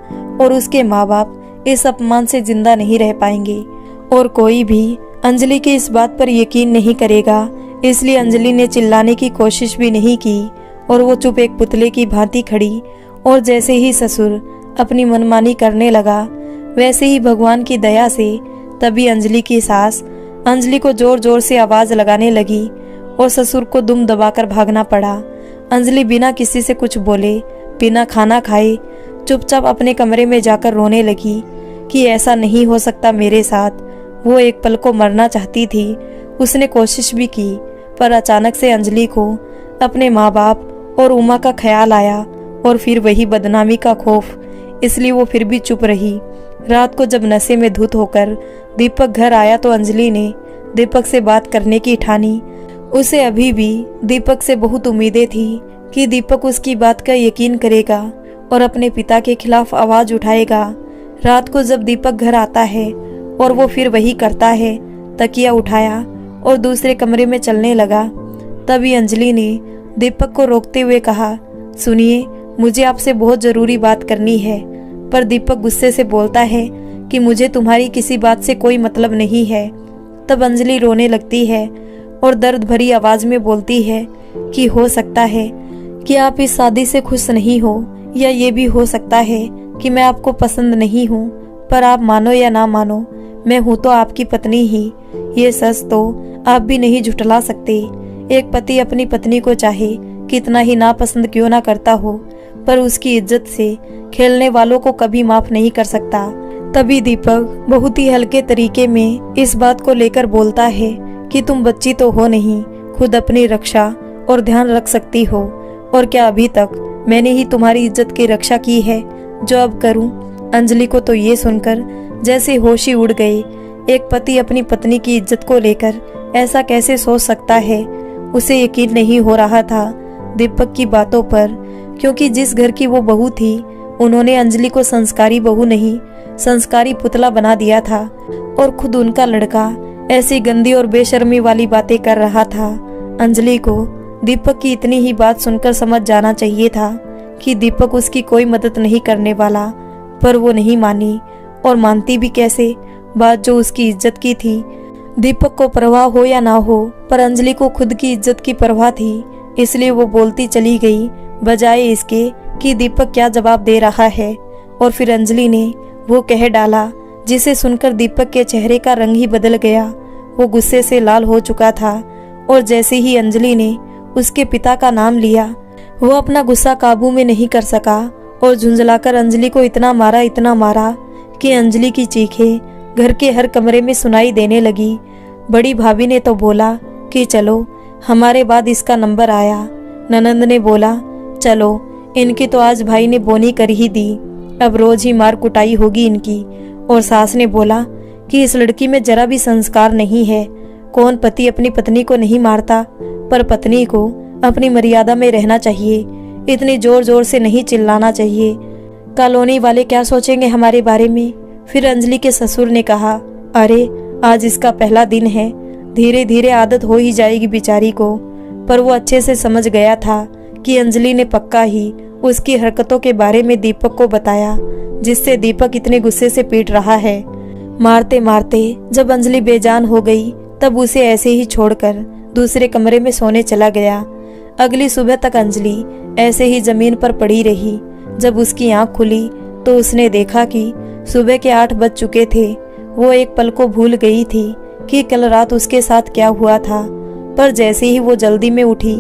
और उसके माँ बाप इस अपमान से जिंदा नहीं रह पाएंगे और कोई भी अंजलि की इस बात पर यकीन नहीं करेगा। इसलिए अंजलि ने चिल्लाने की कोशिश भी नहीं की और वो चुप एक पुतले की भांति खड़ी। और जैसे ही ससुर अपनी मनमानी करने लगा, वैसे ही भगवान की दया से तभी अंजलि की सास अंजलि को जोर जोर से आवाज लगाने लगी और ससुर को दुम दबाकर भागना पड़ा। अंजलि बिना किसी से कुछ बोले, बिना खाना खाए चुपचाप अपने कमरे में जाकर रोने लगी कि ऐसा नहीं हो सकता मेरे साथ। वो एक पल को मरना चाहती थी। उसने कोशिश भी की, पर अचानक से अंजलि को अपने माँ बाप और उमा का ख्याल आया और फिर वही बदनामी का खौफ, इसलिए वो फिर भी चुप रही। रात को जब नशे में धुत होकर दीपक घर आया तो अंजलि ने दीपक से बात करने की ठानी। उसे अभी भी दीपक से बहुत उम्मीदें थी कि दीपक उसकी बात का यकीन करेगा और अपने पिता के खिलाफ आवाज उठाएगा। रात को जब दीपक घर आता है और वो फिर वही करता है, तकिया उठाया और दूसरे कमरे में चलने लगा, तभी अंजलि ने दीपक को रोकते हुए कहा, सुनिए, मुझे आपसे बहुत जरूरी बात करनी है। पर दीपक गुस्से से बोलता है कि मुझे तुम्हारी किसी बात से कोई मतलब नहीं है। तब अंजलि रोने लगती है और दर्द भरी आवाज में बोलती है कि हो सकता है कि आप इस शादी से खुश नहीं हो, या ये भी हो सकता है कि मैं आपको पसंद नहीं हूँ, पर आप मानो या ना मानो, मैं हूँ तो आपकी पत्नी ही। ये सच तो आप भी नहीं झुठला सकते। एक पति अपनी पत्नी को चाहे कितना ही नापसंद क्यों ना करता हो, पर उसकी इज्जत से खेलने वालों को कभी माफ नहीं कर सकता। तभी दीपक बहुत ही हल्के तरीके में इस बात को लेकर बोलता है कि तुम बच्ची तो हो नहीं, खुद अपनी रक्षा और ध्यान रख सकती हो, और क्या अभी तक मैंने ही तुम्हारी इज्जत की रक्षा की है जो अब करूं? अंजलि को तो ये सुनकर जैसे होश ही उड़ गए। एक पति अपनी पत्नी की इज्जत को लेकर ऐसा कैसे सोच सकता है? उसे यकीन नहीं हो रहा था दीपक की बातों पर, क्योंकि जिस घर की वो बहू थी उन्होंने अंजलि को संस्कारी बहू नहीं, संस्कारी पुतला बना दिया था, और खुद उनका लड़का ऐसी गंदी और बेशर्मी वाली बातें कर रहा था। अंजलि को दीपक की इतनी ही बात सुनकर समझ जाना चाहिए था कि दीपक उसकी कोई मदद नहीं करने वाला, पर वो नहीं मानी, और मानती भी कैसे बात जो उसकी इज्जत की थी। दीपक को परवाह हो या ना हो, पर अंजलि को खुद की इज्जत की परवाह थी, इसलिए वो बोलती चली गई बजाय इसके कि दीपक क्या जवाब दे रहा है। और फिर अंजलि ने वो कह डाला जिसे सुनकर दीपक के चेहरे का रंग ही बदल गया। वो गुस्से से लाल हो चुका था, और जैसे ही अंजलि ने उसके पिता का नाम लिया, वो अपना गुस्सा काबू में नहीं कर सका और झुंझलाकर अंजलि को इतना मारा कि अंजलि की चीखें घर के हर कमरे में सुनाई देने लगी। बड़ी भाभी ने तो बोला कि चलो, हमारे बाद इसका नंबर आया। ननंद ने बोला, चलो, इनकी तो आज भाई ने बोनी कर ही दी। अब रोज ही मार कुटाई होगी इनकी। और सास ने बोला कि इस लड़की में जरा भी संस्कार नहीं है। कौन पति अपनी पत्नी को नहीं मारता, पर पत्नी को अपनी मर्यादा में रहना चाहिए। इतनी जोर जोर से नहीं चिल्लाना चाहिए। कॉलोनी वाले क्या सोचेंगे हमारे बारे में। फिर अंजलि के ससुर ने कहा, अरे आज इसका पहला दिन है, धीरे धीरे आदत हो ही जाएगी बेचारी को। पर वो अच्छे से समझ गया था कि अंजलि ने पक्का ही उसकी हरकतों के बारे में दीपक को बताया, जिससे दीपक इतने गुस्से से पीट रहा है। मारते मारते जब अंजलि बेजान हो गई तब उसे ऐसे ही छोड़कर दूसरे कमरे में सोने चला गया। अगली सुबह तक अंजलि ऐसे ही जमीन पर पड़ी रही। जब उसकी आंख खुली तो उसने देखा कि सुबह के 8 बज चुके थे। वो एक पल को भूल गई थी कि कल रात उसके साथ क्या हुआ था। पर जैसे ही वो जल्दी में उठी,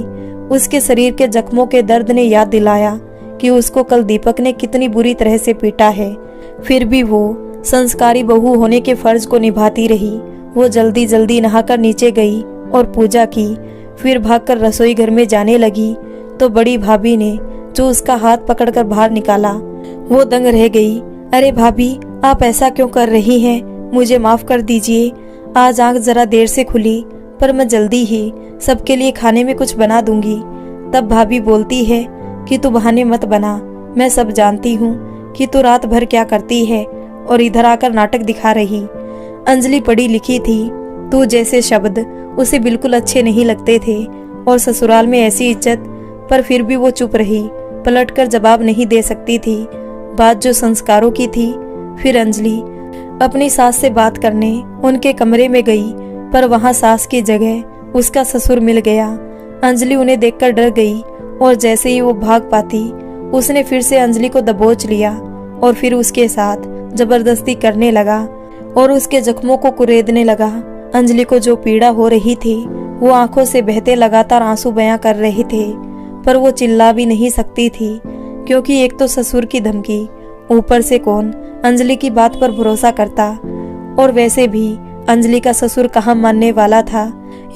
उसके शरीर के जख्मों के दर्द ने याद दिलाया कि उसको कल दीपक ने कितनी बुरी तरह से पीटा है। फिर भी वो संस्कारी बहू होने के फर्ज को निभाती रही। वो जल्दी जल्दी नहाकर नीचे गई और पूजा की। फिर भागकर रसोई घर में जाने लगी तो बड़ी भाभी ने जो उसका हाथ पकड़कर बाहर निकाला, वो दंग रह गई। अरे भाभी, आप ऐसा क्यों कर रही हैं? मुझे माफ कर दीजिए। आज आंख जरा देर से खुली, पर मैं जल्दी ही सबके लिए खाने में कुछ बना दूंगी। तब भाभी बोलती है कि तू बहाने मत बना, मैं सब जानती हूँ कि तू रात भर क्या करती है और इधर आकर नाटक दिखा रही। अंजलि पढ़ी लिखी थी, तू जैसे शब्द उसे बिल्कुल अच्छे नहीं लगते थे और ससुराल में ऐसी इज्जत, पर फिर भी वो चुप रही, पलटकर जवाब नहीं दे सकती थी। बात जो संस्कारों की थी। फिर अंजलि अपनी सास से बात करने उनके कमरे में गई, पर वहां सास की जगह उसका ससुर मिल गया। अंजलि उन्हें देखकर डर गई और जैसे ही वो भाग पाती, उसने फिर से अंजलि को दबोच लिया और फिर उसके साथ जबरदस्ती करने लगा और उसके जख्मों को कुरेदने लगा। अंजलि को जो पीड़ा हो रही थी, वो आंखों से बहते लगातार आंसू बयां कर रहे थे, पर वो चिल्ला भी नहीं सकती थी, क्योंकि एक तो ससुर की धमकी, ऊपर से कौन अंजलि की बात पर भरोसा करता। और वैसे भी अंजलि का ससुर कहाँ मानने वाला था।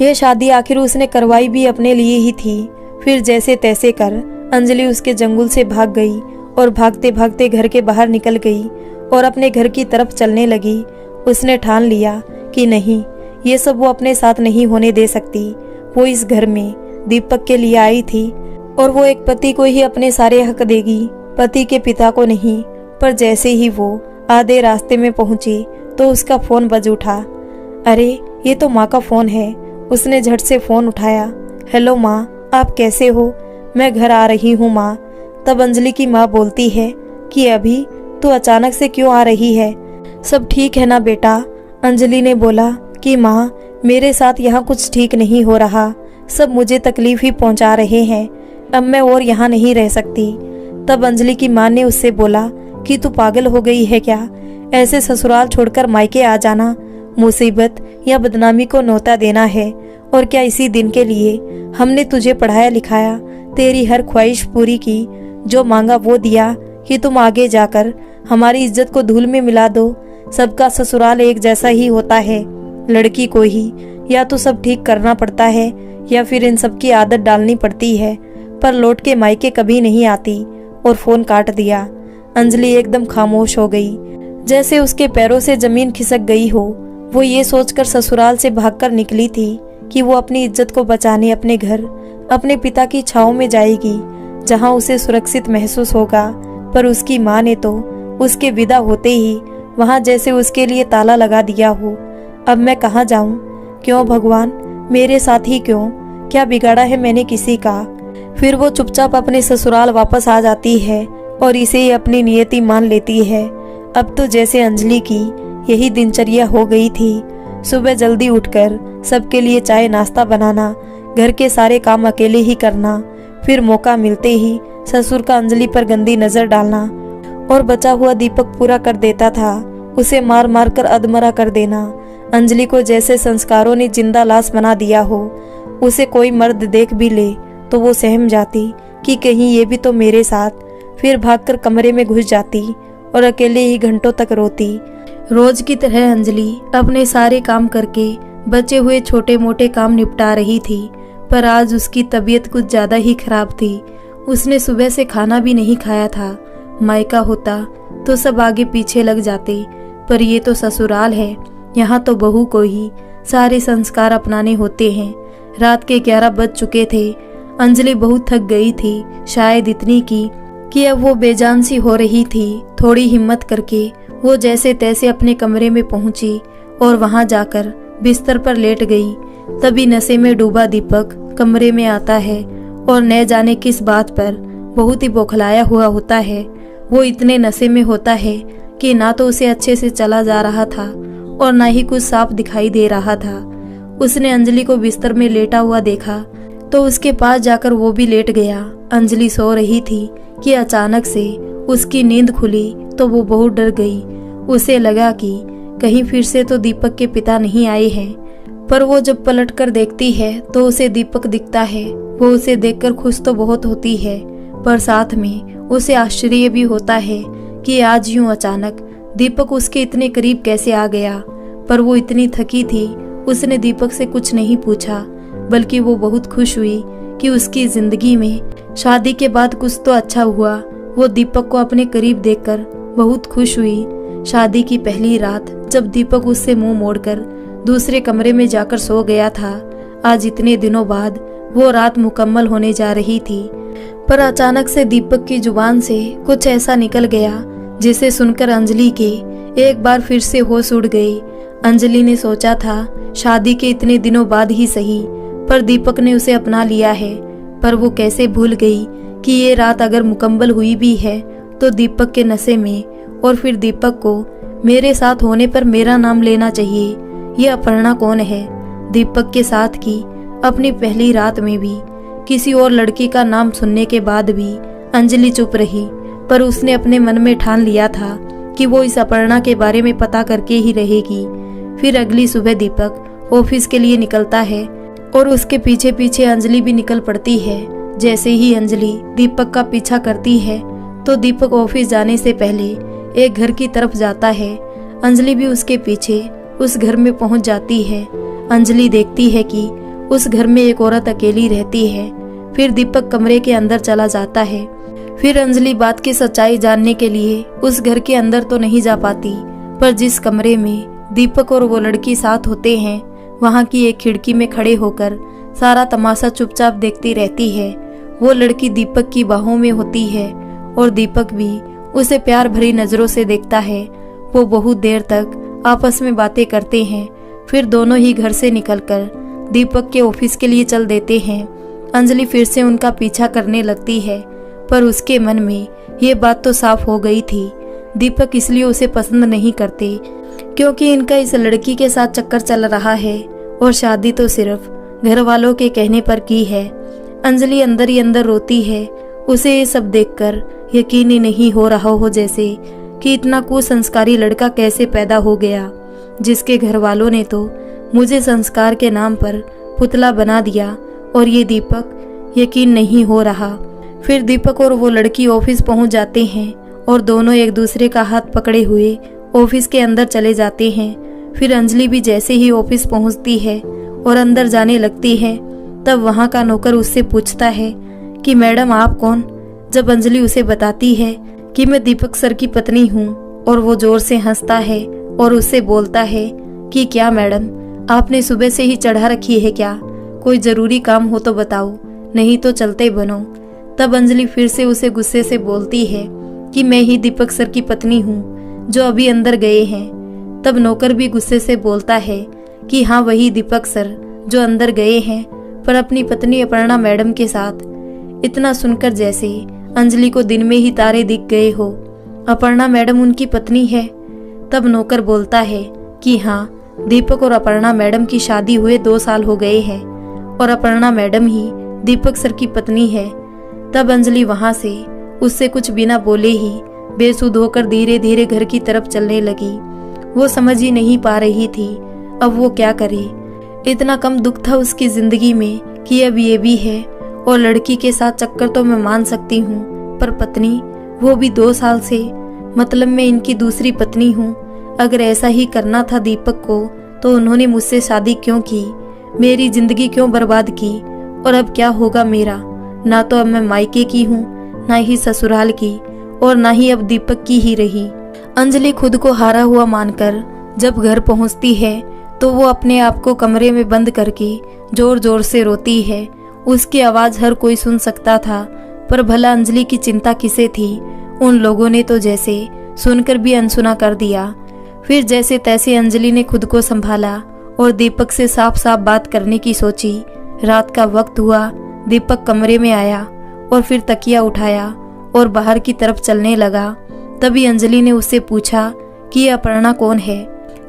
यह शादी आखिर उसने करवाई भी अपने लिए ही थी। फिर जैसे तैसे कर अंजलि उसके जंगल से भाग गई और भागते भागते घर के बाहर निकल गई और अपने घर की तरफ चलने लगी। उसने ठान लिया कि नहीं, ये सब वो अपने साथ नहीं होने दे सकती। वो इस घर में दीपक के लिए आई थी और वो एक पति को ही अपने सारे हक देगी, पति के पिता को नहीं। पर जैसे ही वो आधे रास्ते में पहुंची तो उसका फोन बज उठा। अरे ये तो माँ का फोन है। उसने झट से फोन उठाया। हेलो माँ, आप कैसे हो? मैं घर आ रही हूँ माँ। तब अंजलि की माँ बोलती है कि अभी तू अचानक से क्यों आ रही है? सब ठीक है ना बेटा? अंजलि ने बोला कि माँ, मेरे साथ यहाँ कुछ ठीक नहीं हो रहा। सब मुझे तकलीफ ही पहुँचा रहे हैं। अब मैं और यहाँ नहीं रह सकती। तब अंजलि की माँ ने उससे बोला कि तू पागल हो गई है क्या? ऐसे ससुराल छोड़कर मायके आ जाना मुसीबत या बदनामी को न्योता देना है। और क्या इसी दिन के लिए हमने तुझे पढ़ाया लिखाया, तेरी हर ख्वाहिश पूरी की, जो मांगा वो दिया कि तुम आगे जाकर हमारी इज्जत को धूल में मिला दो। सबका ससुराल एक जैसा ही होता है। लड़की को ही या तो सब ठीक करना पड़ता है या फिर इन सब की आदत डालनी पड़ती है, पर लौट के मायके कभी नहीं आती। और फोन काट दिया। अंजलि एकदम खामोश हो गई, जैसे उसके पैरों से जमीन खिसक गई हो। वो ये सोचकर ससुराल से भागकर निकली थी कि वो अपनी इज्जत को बचाने अपने घर, अपने पिता की छांव में जाएगी, जहां उसे सुरक्षित महसूस होगा। पर उसकी माँ ने तो उसके विदा होते ही वहां जैसे उसके लिए ताला लगा दिया हो। अब मैं कहाँ जाऊं? क्यों भगवान, मेरे साथ ही क्यों? क्या बिगाड़ा है मैंने किसी का? फिर वो चुपचाप अपने ससुराल वापस आ जाती है और इसे ही अपनी नियति मान लेती है। अब तो जैसे अंजलि की यही दिनचर्या हो गई थी। सुबह जल्दी उठकर सबके लिए चाय नाश्ता बनाना, घर के सारे काम अकेले ही करना, फिर मौका मिलते ही ससुर का अंजलि पर गंदी नजर डालना और बचा हुआ दीपक पूरा कर देता था, उसे मार मार कर अधमरा कर देना। अंजलि को जैसे संस्कारों ने जिंदा लाश बना दिया हो। उसे कोई मर्द देख भी ले तो वो सहम जाती कि कहीं ये भी तो मेरे साथ। फिर भागकर कमरे में घुस जाती और अकेले ही घंटों तक रोती। रोज की तरह अंजलि अपने सारे काम करके बचे हुए छोटे मोटे काम निपटा रही थी, पर आज उसकी तबीयत कुछ ज्यादा ही खराब थी। उसने सुबह से खाना भी नहीं खाया था। मायका होता तो सब आगे पीछे लग जाते, पर ये तो ससुराल है, यहाँ तो बहू को ही सारे संस्कार अपनाने होते हैं। रात के 11 बज चुके थे। अंजलि बहुत थक गई थी, शायद इतनी कि अब वो बेजान सी हो रही थी। थोड़ी हिम्मत करके वो जैसे तैसे अपने कमरे में पहुंची और वहां जाकर बिस्तर पर लेट गई। तभी नशे में डूबा दीपक कमरे में आता है और न जाने किस बात पर बहुत ही बौखलाया हुआ होता है। वो इतने नशे में होता है कि ना तो उसे अच्छे से चला जा रहा था और ना ही कुछ साफ दिखाई दे रहा था। उसने अंजलि को बिस्तर में लेटा हुआ देखा तो उसके पास जाकर वो भी लेट गया। अंजलि सो रही थी कि अचानक से उसकी नींद खुली तो वो बहुत डर गई। उसे लगा कि कहीं फिर से तो दीपक के पिता नहीं आए हैं, पर वो जब पलट कर देखती है तो उसे दीपक दिखता है। वो उसे देखकर खुश तो बहुत होती है, पर साथ में उसे आश्चर्य भी होता है कि आज यूं अचानक दीपक उसके इतने करीब कैसे आ गया। पर वो इतनी थकी थी, उसने दीपक से कुछ नहीं पूछा, बल्कि वो बहुत खुश हुई कि उसकी जिंदगी में शादी के बाद कुछ तो अच्छा हुआ। वो दीपक को अपने करीब देखकर बहुत खुश हुई। शादी की पहली रात जब दीपक उससे मुंह मोड़कर दूसरे कमरे में जाकर सो गया था, आज इतने दिनों बाद वो रात मुकम्मल होने जा रही थी। पर अचानक से दीपक की जुबान से कुछ ऐसा निकल गया जिसे सुनकर अंजलि के एक बार फिर से होश उड़ गई। अंजलि ने सोचा था शादी के इतने दिनों बाद ही सही, पर दीपक ने उसे अपना लिया है। पर वो कैसे भूल गई कि ये रात अगर मुकम्मल हुई भी है तो दीपक के नशे में, और फिर दीपक को मेरे साथ होने पर मेरा नाम लेना चाहिए। ये अपर्णा कौन है? दीपक के साथ की अपनी पहली रात में भी किसी और लड़की का नाम सुनने के बाद भी अंजलि चुप रही, पर उसने अपने मन में ठान लिया था कि वो इस अपर्णा के बारे में पता करके ही रहेगी। फिर अगली सुबह दीपक ऑफिस के लिए निकलता है और उसके पीछे पीछे अंजलि भी निकल पड़ती है। जैसे ही अंजलि दीपक का पीछा करती है तो दीपक ऑफिस जाने से पहले एक घर की तरफ जाता है। अंजलि भी उसके पीछे उस घर में पहुंच जाती है। अंजलि देखती है कि उस घर में एक औरत अकेली रहती है। फिर दीपक कमरे के अंदर चला जाता है। फिर अंजलि बात की सच्चाई जानने के लिए उस घर के अंदर तो नहीं जा पाती, पर जिस कमरे में दीपक और वो लड़की साथ होते हैं वहां की एक खिड़की में खड़े होकर सारा तमाशा चुपचाप देखती रहती है। वो लड़की दीपक की बाहों में होती है और दीपक भी उसे प्यार भरी नजरों से देखता है। वो बहुत देर तक आपस में बातें करते हैं। फिर दोनों ही घर से निकलकर दीपक के ऑफिस के लिए चल देते हैं। अंजलि फिर से उनका पीछा करने लगती है, पर उसके मन में ये बात तो साफ हो गई थी, दीपक इसलिए उसे पसंद नहीं करते क्योंकि इनका इस लड़की के साथ चक्कर चल रहा है और शादी तो सिर्फ घर वालों के कहने पर की है। अंजलि अंदर ही अंदर रोती है। उसे ये सब देखकर यकीन ही नहीं हो रहा हो जैसे कि इतना कुसंस्कारी लड़का कैसे पैदा हो गया, जिसके घर वालों ने तो मुझे संस्कार के नाम पर पुतला बना दिया, और ये दीपक यकीन नहीं हो रहा। फिर दीपक और वो लड़की ऑफिस पहुंच जाते हैं और दोनों एक दूसरे का हाथ पकड़े हुए ऑफिस के अंदर चले जाते हैं। फिर अंजलि भी जैसे ही ऑफिस पहुंचती है और अंदर जाने लगती है, तब वहां का नौकर उससे पूछता है कि मैडम आप कौन? जब अंजलि उसे बताती है कि मैं दीपक सर की पत्नी हूँ, और वो जोर से हंसता है और उससे बोलता है कि क्या मैडम, आपने सुबह से ही चढ़ा रखी है क्या? कोई जरूरी काम हो तो बताओ, नहीं तो चलते बनो। तब अंजलि फिर से उसे गुस्से से बोलती है कि मैं ही दीपक सर की पत्नी हूँ जो अभी अंदर गए हैं। तब नौकर भी गुस्से से बोलता है कि हाँ वही दीपक सर जो अंदर गए हैं, पर अपनी पत्नी अपर्णा मैडम के साथ। इतना सुनकर जैसे अंजलि को दिन में ही तारे दिख गए हो। अपर्णा मैडम उनकी पत्नी है? तब नौकर बोलता है कि हाँ, दीपक और अपर्णा मैडम की शादी हुए 2 साल हो गए हैं और अपर्णा मैडम ही दीपक सर की पत्नी है। तब अंजलि वहां से उससे कुछ बिना बोले ही बेसुध होकर धीरे धीरे घर की तरफ चलने लगी। वो समझ ही नहीं पा रही थी अब वो क्या करे। इतना कम दुख था उसकी जिंदगी में कि अब ये भी है, और लड़की के साथ चक्कर तो मैं मान सकती हूँ, पर पत्नी, वो भी 2 साल से, मतलब मैं इनकी दूसरी पत्नी हूँ। अगर ऐसा ही करना था दीपक को तो उन्होंने मुझसे शादी क्यों की? मेरी जिंदगी क्यों बर्बाद की? और अब क्या होगा मेरा? ना तो अब मैं मायके की हूँ, ना ही ससुराल की, और ना ही अब दीपक की ही रही। अंजलि खुद को हारा हुआ मानकर जब घर पहुंचती है तो वो अपने आप को कमरे में बंद करके जोर जोर से रोती है। उसकी आवाज हर कोई सुन सकता था, पर भला अंजलि की चिंता किसे थी। उन लोगों ने तो जैसे सुनकर भी अनसुना कर दिया। फिर जैसे तैसे अंजलि ने खुद को संभाला और दीपक से साफ साफ बात करने की सोची। रात का वक्त हुआ, दीपक कमरे में आया और फिर तकिया उठाया और बाहर की तरफ चलने लगा। तभी अंजलि ने उससे पूछा कि ये अपर्णा कौन है।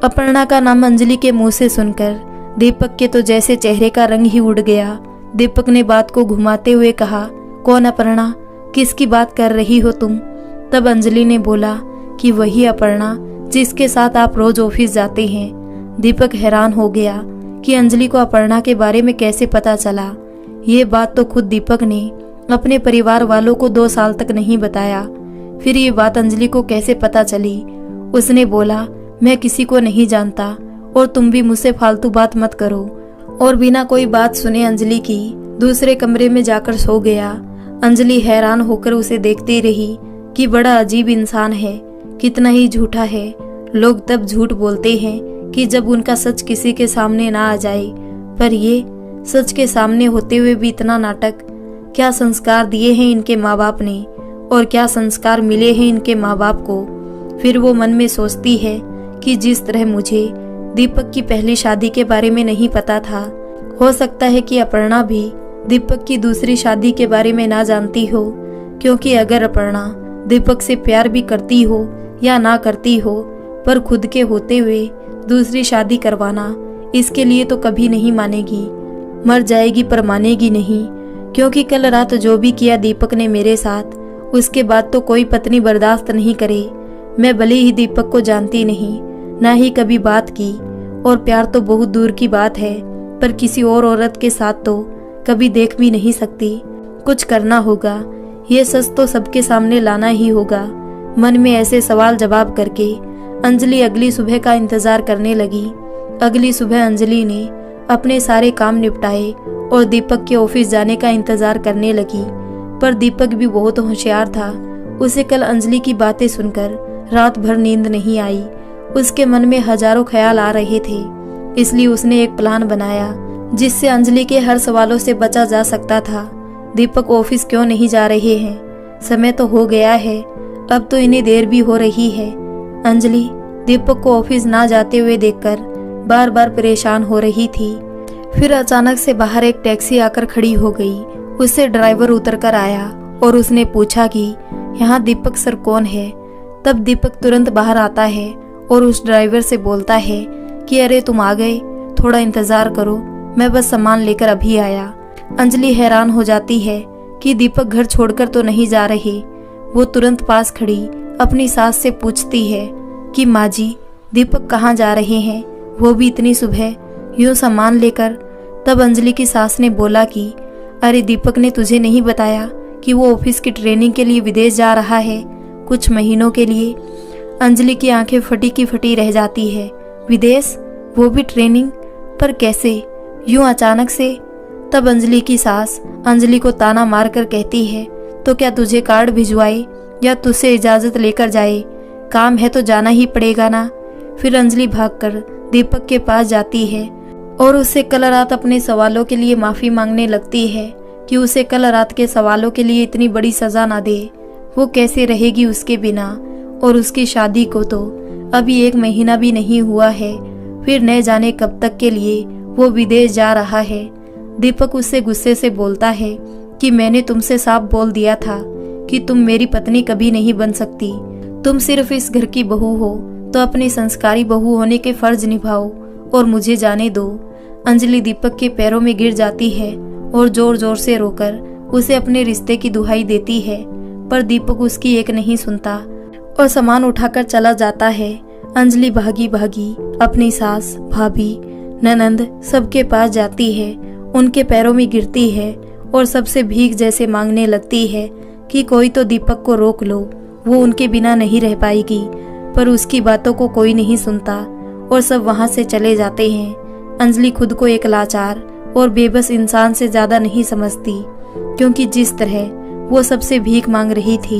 अपर्णा का नाम अंजलि के मुंह से सुनकर दीपक के तो जैसे चेहरे का रंग ही उड़ गया। दीपक ने बात को घुमाते हुए कहा, कौन अपर्णा, किसकी बात कर रही हो तुम? तब अंजलि ने बोला कि वही अपर्णा जिसके साथ आप रोज ऑफिस जाते हैं। दीपक हैरान हो गया कि अंजलि को अपर्णा के बारे में कैसे पता चला। ये बात तो खुद दीपक ने अपने परिवार वालों को 2 साल तक नहीं बताया। फिर ये बात अंजलि को कैसे पता चली? उसने बोला, मैं किसी को नहीं जानता और तुम भी मुझसे फालतू बात मत करो। और बिना कोई बात सुने अंजलि की दूसरे कमरे में जाकर सो गया। अंजलि हैरान होकर उसे देखती रही कि बड़ा अजीब इंसान है, कितना ही झूठा है। लोग तब झूठ बोलते हैं कि जब उनका सच किसी के सामने ना आ जाए, पर ये सच के सामने होते हुए भी इतना नाटक। क्या संस्कार दिए हैं इनके माँ बाप ने और क्या संस्कार मिले हैं इनके माँ बाप को। फिर वो मन में सोचती है कि जिस तरह मुझे दीपक की पहली शादी के बारे में नहीं पता था, हो सकता है कि अपर्णा भी दीपक की दूसरी शादी के बारे में ना जानती हो। क्योंकि अगर अपर्णा दीपक से प्यार भी करती हो या ना करती हो, पर खुद के होते हुए दूसरी शादी करवाना, इसके लिए तो कभी नहीं मानेगी। मर जाएगी पर मानेगी नहीं। क्योंकि कल रात जो भी किया दीपक ने मेरे साथ, उसके बाद तो कोई पत्नी बर्दाश्त नहीं करे। मैं भले ही दीपक को जानती नहीं, ना ही कभी बात की, और प्यार तो बहुत दूर की बात है, पर किसी और औरत के साथ तो कभी देख भी नहीं सकती। कुछ करना होगा, ये सच तो सबके सामने लाना ही होगा। मन में ऐसे सवाल जवाब करके अंजलि अगली सुबह का इंतजार करने लगी। अगली सुबह अंजलि ने अपने सारे काम निपटाए और दीपक के ऑफिस जाने का इंतजार करने लगी। पर दीपक भी बहुत होशियार था। उसे कल अंजलि की बातें सुनकर रात भर नींद नहीं आई। उसके मन में हजारों ख्याल आ रहे थे, इसलिए उसने एक प्लान बनाया जिससे अंजलि के हर सवालों से बचा जा सकता था। दीपक ऑफिस क्यों नहीं जा रहे हैं? समय तो हो गया है, अब तो इन्हें देर भी हो रही है। अंजलि दीपक को ऑफिस ना जाते हुए देखकर बार बार परेशान हो रही थी। फिर अचानक से बाहर एक टैक्सी आकर खड़ी हो गई। उससे ड्राइवर उतरकर आया और उसने पूछा कि यहाँ दीपक सर कौन है। तब दीपक तुरंत बाहर आता है और उस ड्राइवर से बोलता है कि अरे तुम आ गए, थोड़ा इंतजार करो, मैं बस सामान लेकर अभी आया। अंजलि हैरान हो जाती है कि दीपक घर छोड़कर तो नहीं जा रहे। वो तुरंत पास खड़ी अपनी सास से पूछती है कि माँ जी, दीपक कहाँ जा रहे हैं, वो भी इतनी सुबह यूं सामान लेकर। तब अंजलि की सास ने बोला कि अरे दीपक ने तुझे नहीं बताया कि वो ऑफिस की ट्रेनिंग के लिए विदेश जा रहा है कुछ महीनों के लिए। अंजलि की आंखें फटी की फटी रह जाती है। विदेश, वो भी ट्रेनिंग, पर कैसे, यूं अचानक से? तब अंजलि की सास अंजलि को ताना मारकर कहती है, तो क्या तुझे कार्ड भिजवाए या तुझसे इजाजत लेकर जाए? काम है तो जाना ही पड़ेगा ना। फिर अंजलि भागकर दीपक के पास जाती है और उससे कल रात अपने सवालों के लिए माफी मांगने लगती है कि उसे कल रात के सवालों के लिए इतनी बड़ी सजा ना दे। वो कैसे रहेगी उसके बिना, और उसकी शादी को तो अभी 1 महीना भी नहीं हुआ है। फिर न जाने कब तक के लिए वो विदेश जा रहा है। दीपक उससे गुस्से से बोलता है कि मैंने तुमसे साफ बोल दिया था कि तुम मेरी पत्नी कभी नहीं बन सकती। तुम सिर्फ इस घर की बहू हो, तो अपनी संस्कारी बहू होने के फर्ज निभाओ और मुझे जाने दो। अंजलि दीपक के पैरों में गिर जाती है और जोर जोर से रोकर उसे अपने रिश्ते की दुहाई देती है, पर दीपक उसकी एक नहीं सुनता और सामान उठाकर चला जाता है। अंजलि भागी भागी अपनी सास, भाभी, ननंद सबके पास जाती है, उनके पैरों में गिरती है और सबसे भीख जैसे मांगने लगती है कि कोई तो दीपक को रोक लो, वो उनके बिना नहीं रह पाएगी। पर उसकी बातों को कोई नहीं सुनता और सब वहां से चले जाते हैं। अंजलि खुद को एक लाचार और बेबस इंसान से ज्यादा नहीं समझती, क्योंकि जिस तरह वो सबसे भीख मांग रही थी,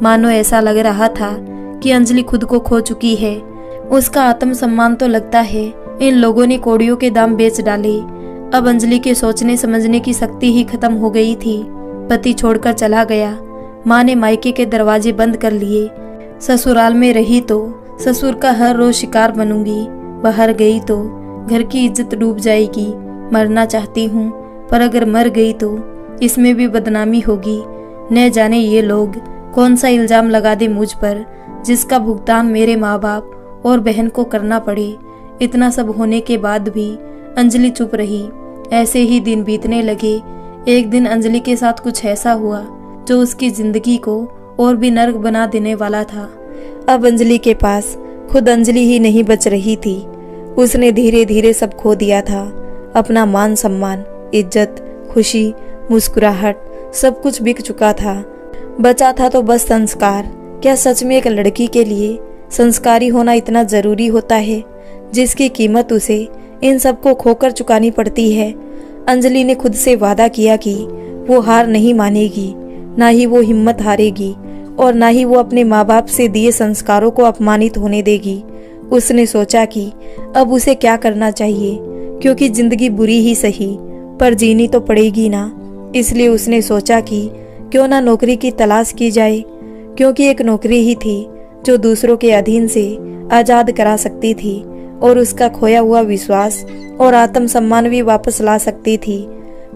मानो ऐसा लग रहा था कि अंजलि खुद को खो चुकी है। उसका आत्मसम्मान तो लगता है इन लोगों ने कौड़ियों के दाम बेच डाले। अब अंजलि के सोचने समझने की शक्ति ही खत्म हो गई थी। पति छोड़कर चला गया, माँ ने मायके के दरवाजे बंद कर लिए। ससुराल में रही तो ससुर का हर रोज शिकार बनूंगी, बाहर गई तो घर की इज्जत डूब जाएगी। मरना चाहती हूँ पर अगर मर गई तो इसमें भी बदनामी होगी। न जाने ये लोग कौन सा इल्जाम लगा दे मुझ पर, जिसका भुगतान मेरे माँ बाप और बहन को करना पड़े। इतना सब होने के बाद भी अंजलि चुप रही। ऐसे ही दिन बीतने लगे। एक दिन अंजलि के साथ कुछ ऐसा हुआ जो उसकी जिंदगी को और भी नर्क बना देने वाला था। अब अंजलि के पास खुद अंजलि ही नहीं बच रही थी। उसने धीरे धीरे सब खो दिया था। अपना मान सम्मान, इज्जत, खुशी, मुस्कुराहट, सब कुछ बिक चुका था। बचा था तो बस संस्कार। क्या सच में एक लड़की के लिए संस्कारी होना इतना जरूरी होता है, जिसकी कीमत उसे इन सबको खोकर चुकानी पड़ती है। अंजलि ने खुद से वादा किया कि वो हार नहीं मानेगी, ना ही वो हिम्मत हारेगी और ना ही वो अपने माँ बाप से दिए संस्कारों को अपमानित होने देगी। उसने सोचा कि अब उसे क्या करना चाहिए, क्योंकि जिंदगी बुरी ही सही पर जीनी तो पड़ेगी ना। इसलिए उसने सोचा कि क्यों ना नौकरी की तलाश की जाए, क्योंकि एक नौकरी ही थी जो दूसरों के अधीन से आजाद करा सकती थी और उसका खोया हुआ विश्वास और आत्मसम्मान भी वापस ला सकती थी।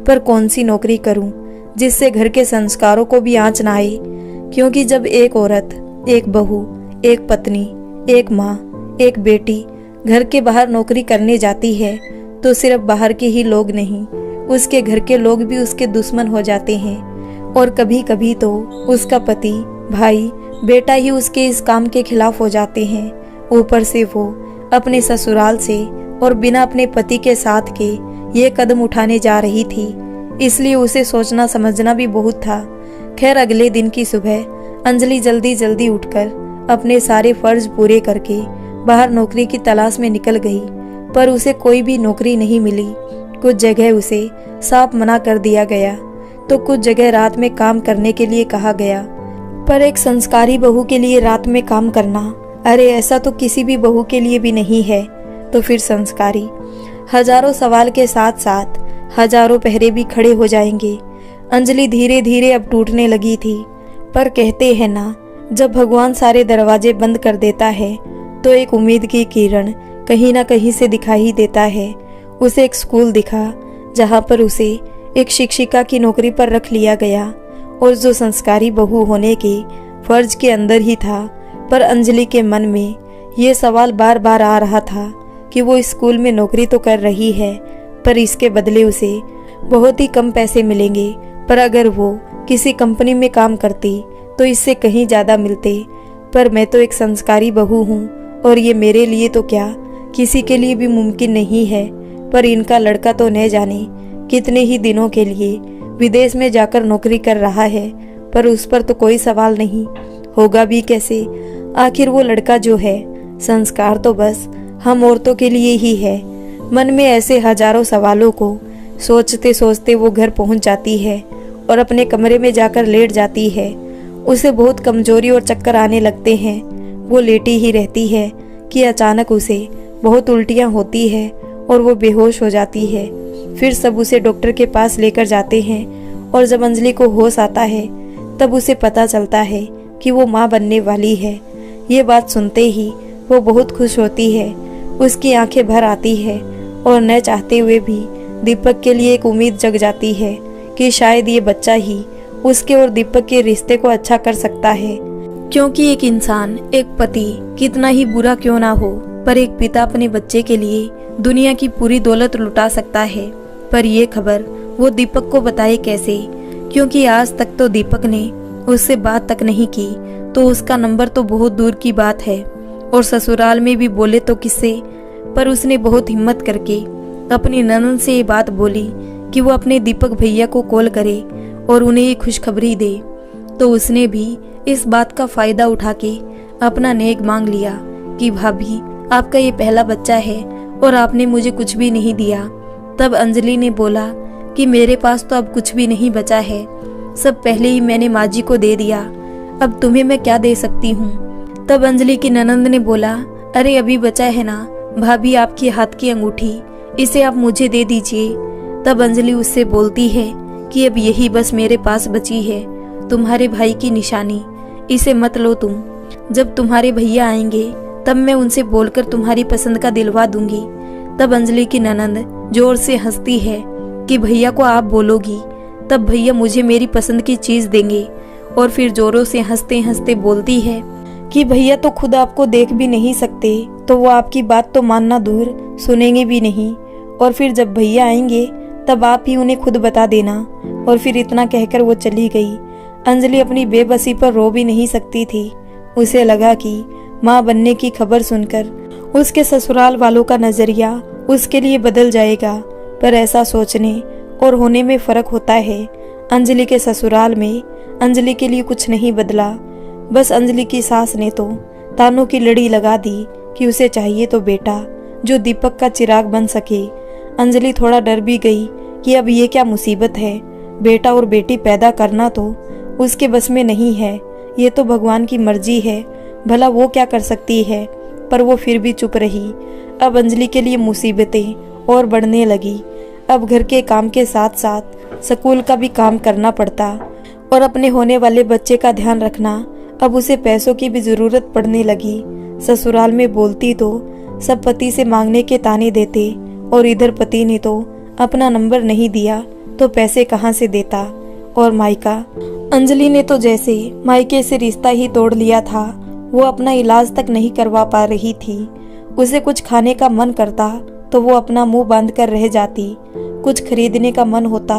पर कौन सी नौकरी करूं जिससे घर के संस्कारों को भी आंच ना आए, क्योंकि जब एक औरत, एक बहू, एक पत्नी, एक माँ, एक बेटी घर के बाहर नौकरी करने जाती है तो सिर्फ बाहर के ही लोग नहीं, उसके घर के लोग भी उसके दुश्मन हो जाते हैं। और कभी कभी तो उसका पति, भाई, बेटा ही उसके इस काम के खिलाफ हो जाते हैं। ऊपर से वो अपने ससुराल से और बिना अपने पति के साथ के ये कदम उठाने जा रही थी। इसलिए उसे सोचना समझना भी बहुत था। खैर, अगले दिन की सुबह अंजलि जल्दी जल्दी उठकर अपने सारे फर्ज पूरे करके बाहर नौकरी की तलाश में निकल गई। पर उसे कोई भी नौकरी नहीं मिली। कुछ जगह उसे साफ मना कर दिया गया तो कुछ जगह रात में काम करने के लिए कहा गया। पर एक संस्कारी बहू के लिए रात में काम करना, अरे ऐसा तो किसी भी बहू के लिए भी नहीं है। तो फिर संस्कारी? हजारों सवाल के साथ साथ हजारों पहरे भी खड़े हो जाएंगे। अंजलि धीरे धीरे अब टूटने लगी थी। पर कहते हैं ना, जब भगवान सारे दरवाजे बंद कर देता है तो एक उम्मीद की किरण कहीं ना कहीं से दिखाई ही देता है। उसे एक स्कूल दिखा जहाँ पर उसे एक शिक्षिका की नौकरी पर रख लिया गया और जो संस्कारी बहू होने के फर्ज के अंदर ही था। पर अंजलि के मन में ये सवाल बार बार आ रहा था कि वो स्कूल में नौकरी तो कर रही है पर इसके बदले उसे बहुत ही कम पैसे मिलेंगे। पर अगर वो किसी कंपनी में काम करती तो इससे कहीं ज़्यादा मिलते। पर मैं तो एक संस्कारी बहू हूँ और ये मेरे लिए तो क्या किसी के लिए भी मुमकिन नहीं है। पर इनका लड़का तो न जाने कितने ही दिनों के लिए विदेश में जाकर नौकरी कर रहा है, पर उस पर तो कोई सवाल नहीं होगा भी कैसे। आखिर वो लड़का जो है, संस्कार तो बस हम औरतों के लिए ही है। मन में ऐसे हजारों सवालों को सोचते सोचते वो घर पहुंच जाती है और अपने कमरे में जाकर लेट जाती है। उसे बहुत कमजोरी और चक्कर आने लगते हैं। वो लेटी ही रहती है कि अचानक उसे बहुत उल्टियाँ होती है और वो बेहोश हो जाती है। फिर सब उसे डॉक्टर के पास लेकर जाते हैं और जब अंजलि को होश आता है तब उसे पता चलता है कि वो माँ बनने वाली है। ये बात सुनते ही वो बहुत खुश होती है। उसकी आंखें भर आती है और न चाहते हुए भी दीपक के लिए एक उम्मीद जग जाती है कि शायद ये बच्चा ही उसके और दीपक के रिश्ते को अच्छा कर सकता है। क्योंकि एक इंसान, एक पति कितना ही बुरा क्यों ना हो, पर एक पिता अपने बच्चे के लिए दुनिया की पूरी दौलत लुटा सकता है। पर यह खबर वो दीपक को बताए कैसे, क्योंकि आज तक तो दीपक ने उससे बात तक नहीं की, तो उसका नंबर तो बहुत दूर की बात है। और ससुराल में भी बोले तो किससे। पर उसने बहुत हिम्मत करके अपनी ननद से ये बात बोली कि वो अपने दीपक भैया को कॉल करे और उन्हें ये खुशखबरी दे। तो उसने भी इस बात का फायदा उठा के अपना नेक मांग लिया कि भाभी, आपका ये पहला बच्चा है और आपने मुझे कुछ भी नहीं दिया। तब अंजलि ने बोला कि मेरे पास तो अब कुछ भी नहीं बचा है, सब पहले ही मैंने माँ जी को दे दिया। अब तुम्हें मैं क्या दे सकती हूँ। तब अंजलि की ननंद ने बोला, अरे अभी बचा है ना भाभी आपके हाथ की अंगूठी, इसे आप मुझे दे दीजिए। तब अंजलि उससे बोलती है कि अब यही बस मेरे पास बची है, तुम्हारे भाई की निशानी, इसे मत लो तुम। जब तुम्हारे भैया आएंगे तब मैं उनसे बोलकर तुम्हारी पसंद का दिलवा दूंगी। तब अंजलि की ननंद जोर से हंसती है कि भैया को आप बोलोगी तब भैया मुझे मेरी पसंद की चीज देंगे। और फिर जोरों से हंसते हंसते बोलती है कि भैया तो खुद आपको देख भी नहीं सकते, तो वो आपकी बात तो मानना दूर सुनेंगे भी नहीं। और फिर जब भैया आएंगे तब आप ही उन्हें खुद बता देना। और फिर इतना कहकर वो चली गई। अंजलि अपनी बेबसी पर रो भी नहीं सकती थी। उसे लगा कि माँ बनने की खबर सुनकर उसके ससुराल वालों का नजरिया उसके लिए बदल जाएगा, पर ऐसा सोचने और होने में फर्क होता है। अंजलि के ससुराल में अंजलि के लिए कुछ नहीं बदला, बस अंजलि की सास ने तो तानों की लड़ी लगा दी कि उसे चाहिए तो बेटा जो दीपक का चिराग बन सके। अंजलि थोड़ा डर भी गई कि अब ये क्या मुसीबत है, बेटा और बेटी पैदा करना तो उसके बस में नहीं है, ये तो भगवान की मर्जी है, भला वो क्या कर सकती है। पर वो फिर भी चुप रही। अब अंजलि के लिए मुसीबतें और बढ़ने लगी। अब घर के काम के साथ साथ स्कूल का भी काम करना पड़ता और अपने होने वाले बच्चे का ध्यान रखना। अब उसे पैसों की भी जरूरत पड़ने लगी। ससुराल में बोलती तो सब पति से मांगने के ताने देते, और इधर पति ने तो अपना नंबर नहीं दिया तो पैसे कहाँ से देता। और मायका, अंजलि ने तो जैसे मायके से रिश्ता ही तोड़ लिया था। वो अपना इलाज तक नहीं करवा पा रही थी। उसे कुछ खाने का मन करता तो वो अपना मुंह बांध कर रह जाती। कुछ खरीदने का मन होता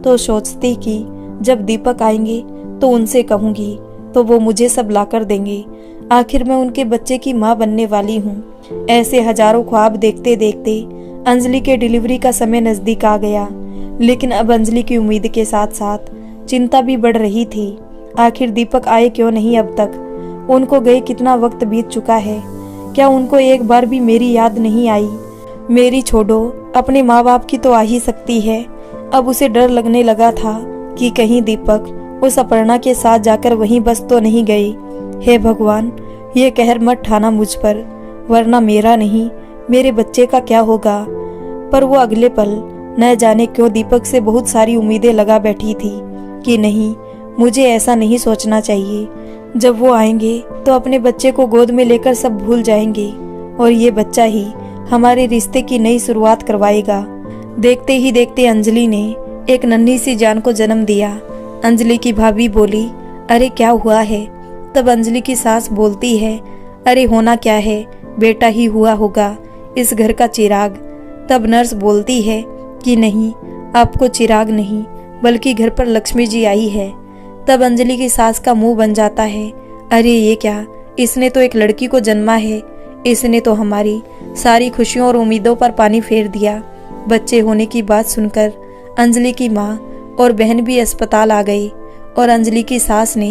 तो सोचती कि जब दीपक आएंगे तो उनसे कहूंगी तो वो मुझे सब लाकर देंगे। आखिर मैं उनके बच्चे की माँ बनने वाली हूँ। ऐसे हजारों ख्वाब देखते देखते अंजलि के डिलीवरी का समय नजदीक आ गया। लेकिन अब अंजलि की उम्मीद के साथ साथ चिंता भी बढ़ रही थी। आखिर दीपक आए क्यों नहीं अब तक? उनको गए कितना वक्त बीत चुका है। क्या उनको एक बार भी मेरी याद नहीं आई? मेरी छोड़ो, अपने माँ बाप की तो आ ही सकती है। अब उसे डर लगने लगा था कि कहीं दीपक उस अपर्णा के साथ जाकर वहीं बस तो नहीं गई। हे भगवान, ये कहर मत ठाना मुझ पर, वरना मेरा नहीं मेरे बच्चे का क्या होगा। पर वो अगले पल न जाने क्यों दीपक से बहुत सारी उम्मीदें लगा बैठी थी कि नहीं, मुझे ऐसा नहीं सोचना चाहिए। जब वो आएंगे तो अपने बच्चे को गोद में लेकर सब भूल जाएंगे और ये बच्चा ही हमारे रिश्ते की नई शुरुआत करवाएगा। देखते ही देखते अंजलि ने एक नन्ही सी जान को जन्म दिया। अंजलि की भाभी बोली, अरे क्या हुआ है? तब अंजलि की सास बोलती है, अरे होना क्या है, बेटा ही हुआ होगा, इस घर का चिराग। तब नर्स बोलती है कि नहीं, आपको चिराग नहीं बल्कि घर पर लक्ष्मी जी आई है। तब अंजलि की सास का मुंह बन जाता है, अरे ये क्या, इसने तो एक लड़की को जन्मा है, इसने तो हमारी सारी खुशियों और उम्मीदों पर पानी फेर दिया। बच्चे होने की बात सुनकर अंजलि की माँ और बहन भी अस्पताल आ गई और अंजलि की सास ने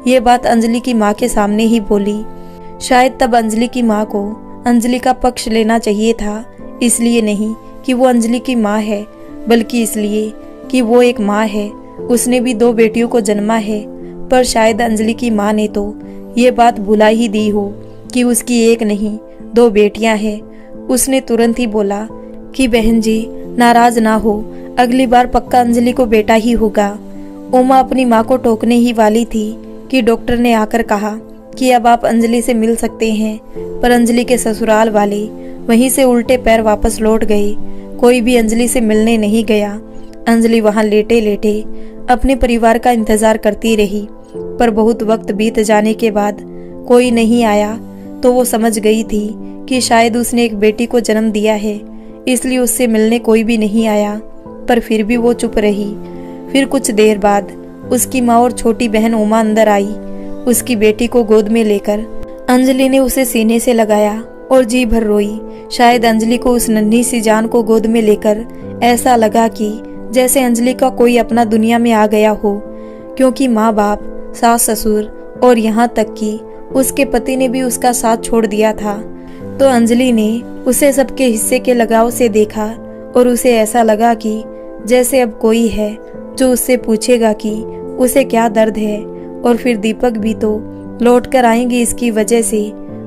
ये बात अंजलि की माँ के सामने ही बोली। शायद तब अंजलि की माँ को अंजलि का पक्ष लेना चाहिए था, इसलिए नहीं कि वो अंजलि की माँ है, बल्कि इसलिए कि वो एक माँ है, उसने भी 2 बेटियों को जन्मा है। पर शायद अंजलि की माँ ने तो ये बात भुला ही दी हो कि उसकी एक नहीं 2 बेटियां हैं। उसने तुरंत ही बोला कि बहन जी नाराज ना हो, अगली बार पक्का अंजलि को बेटा ही होगा। उमा अपनी माँ को टोकने ही वाली थी कि डॉक्टर ने आकर कहा कि अब आप अंजलि से मिल सकते हैं, पर अंजलि के ससुराल वाले वहीं से उल्टे पैर वापस लौट गए। कोई भी अंजलि से मिलने नहीं गया। अंजलि वहां लेटे लेटे अपने परिवार का इंतजार करती रही, पर बहुत वक्त बीत जाने के बाद कोई नहीं आया तो वो समझ गई थी कि शायद उसने एक बेटी को जन्म दिया है, इसलिए उससे मिलने कोई भी नहीं आया। पर फिर भी वो चुप रही। फिर कुछ देर बाद उसकी माँ और छोटी बहन उमा अंदर आई। उसकी बेटी को गोद में लेकर अंजलि ने उसे सीने से लगाया और जी भर रोई। शायद अंजलि को उस नन्ही सी जान को गोद में लेकर ऐसा लगा कि जैसे अंजलि का कोई अपना दुनिया में आ गया हो, क्योंकि माँ बाप, सास ससुर और यहाँ तक कि उसके पति ने भी उसका साथ छोड़ दिया था। तो अंजलि ने उसे सबके हिस्से के लगाव से देखा और उसे ऐसा लगा कि जैसे अब कोई है जो उससे पूछेगा कि उसे क्या दर्द है और फिर दीपक भी तो लौट कर आएंगे। इसकी वजह से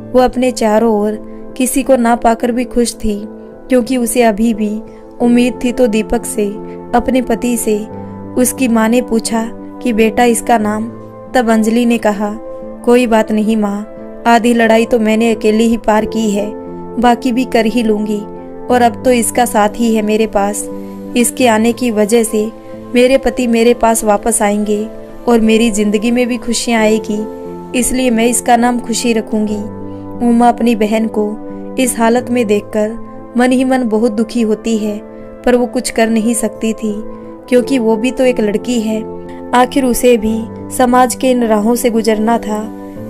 वो अपने चारों ओर किसी को ना पाकर भी खुश थी, क्योंकि उसे अभी भी उम्मीद थी। तो दीपक से, अपने पति से, उसकी माँ ने पूछा कि बेटा इसका नाम? तब अंजलि ने कहा, कोई बात नहीं माँ, आधी लड़ाई तो मैंने अकेली ही पार की है, बाकी भी कर ही लूंगी। और अब तो इसका साथ ही है मेरे पास। इसके आने की वजह से मेरे पति मेरे पास वापस आएंगे और मेरी जिंदगी में भी खुशियाँ आएगी, इसलिए मैं इसका नाम खुशी रखूंगी। उमा अपनी बहन को इस हालत में देखकर मन ही मन बहुत दुखी होती है, पर वो कुछ कर नहीं सकती थी, क्योंकि वो भी तो एक लड़की है। आखिर उसे भी समाज के इन राहों से गुजरना था।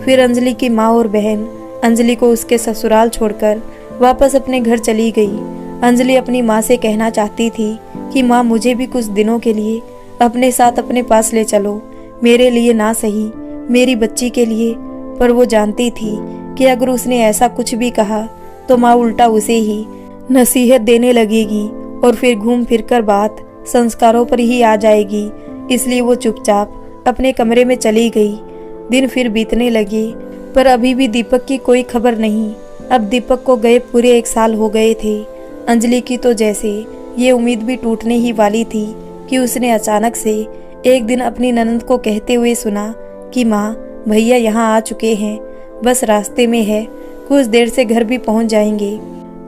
फिर अंजलि की माँ और बहन अंजलि को उसके ससुराल छोड़कर वापस अपने घर चली गई। अंजलि अपनी माँ से कहना चाहती थी कि माँ, मुझे भी कुछ दिनों के लिए अपने साथ अपने पास ले चलो, मेरे लिए ना सही, मेरी बच्ची के लिए। पर वो जानती थी कि अगर उसने ऐसा कुछ भी कहा तो माँ उल्टा उसे ही नसीहत देने लगेगी और फिर घूम फिर कर बात संस्कारों पर ही आ जाएगी। इसलिए वो चुपचाप अपने कमरे में चली गई। दिन फिर बीतने लगे, पर अभी भी दीपक की कोई खबर नहीं। अब दीपक को गए पूरे 1 साल हो गए थे। अंजलि की तो जैसे ये उम्मीद भी टूटने ही वाली थी कि उसने अचानक से एक दिन अपनी ननंद को कहते हुए सुना कि माँ, भैया यहाँ आ चुके हैं, बस रास्ते में है, कुछ देर से घर भी पहुँच जाएंगे।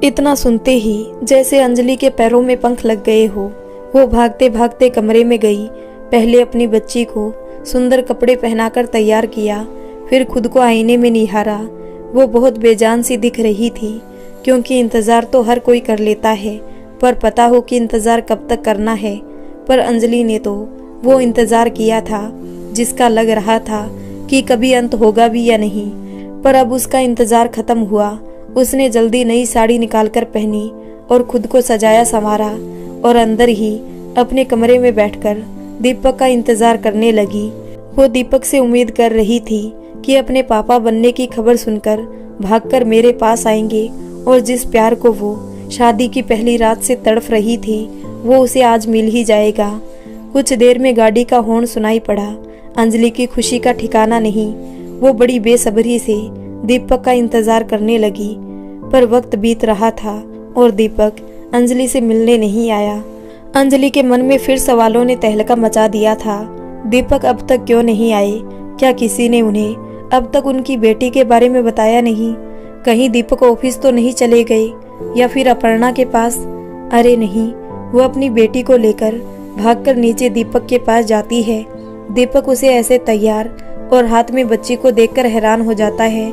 इतना सुनते ही जैसे अंजलि के पैरों में पंख लग गए हो, वो भागते भागते कमरे में गई। पहले अपनी बच्ची को सुंदर कपड़े पहनाकर तैयार किया, फिर खुद को आईने में निहारा। वो बहुत बेजान सी दिख रही थी, क्योंकि इंतज़ार तो हर कोई कर लेता है, पर पता हो कि इंतज़ार कब तक करना है। पर अंजलि ने तो वो इंतज़ार किया था जिसका लग रहा था कि कभी अंत होगा भी या नहीं। पर अब उसका इंतज़ार ख़त्म हुआ। उसने जल्दी नई साड़ी निकालकर पहनी और खुद को सजाया संवारा और अंदर ही अपने कमरे में बैठकर दीपक का इंतज़ार करने लगी। वो दीपक से उम्मीद कर रही थी कि अपने पापा बनने की खबर सुनकर भागकर मेरे पास आएंगे और जिस प्यार को वो शादी की पहली रात से तड़फ रही थी, वो उसे आज मिल ही जाएगा। कुछ देर में गाड़ी का हॉर्न सुनाई पड़ा। अंजलि की खुशी का ठिकाना नहीं। वो बड़ी बेसब्री से दीपक का इंतजार करने लगी, पर वक्त बीत रहा था और दीपक अंजलि से मिलने नहीं आया। अंजलि के मन में फिर सवालों ने तहलका मचा दिया था। दीपक अब तक क्यों नहीं आए? क्या किसी ने उन्हें अब तक उनकी बेटी के बारे में बताया नहीं? कहीं दीपक ऑफिस तो नहीं चले गए या फिर अपर्णा के पास? अरे नहीं, वो अपनी बेटी को लेकर भागकर नीचे दीपक के पास जाती है। दीपक उसे ऐसे तैयार और हाथ में बच्ची को देखकर हैरान हो जाता है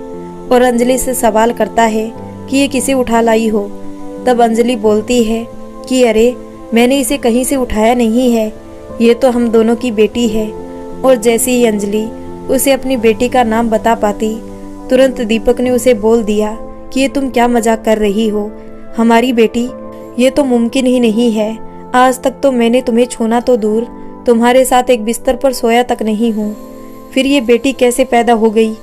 और अंजलि से सवाल करता है कि ये किसे उठा लाई हो। तब अंजलि बोलती है कि अरे, मैंने इसे कहीं से उठाया नहीं है, ये तो हम दोनों की बेटी है। और जैसे ही अंजलि उसे अपनी बेटी का नाम बता पाती, तुरंत दीपक ने उसे बोल दिया कि ये तुम क्या मजाक कर रही हो, हमारी बेटी? ये तो मुमकिन ही नहीं है। आज तक तो मैंने तुम्हें छूना तो दूर, तुम्हारे साथ एक बिस्तर पर सोया तक नहीं हूँ। फिर ये बेटी कैसे पैदा हो गई?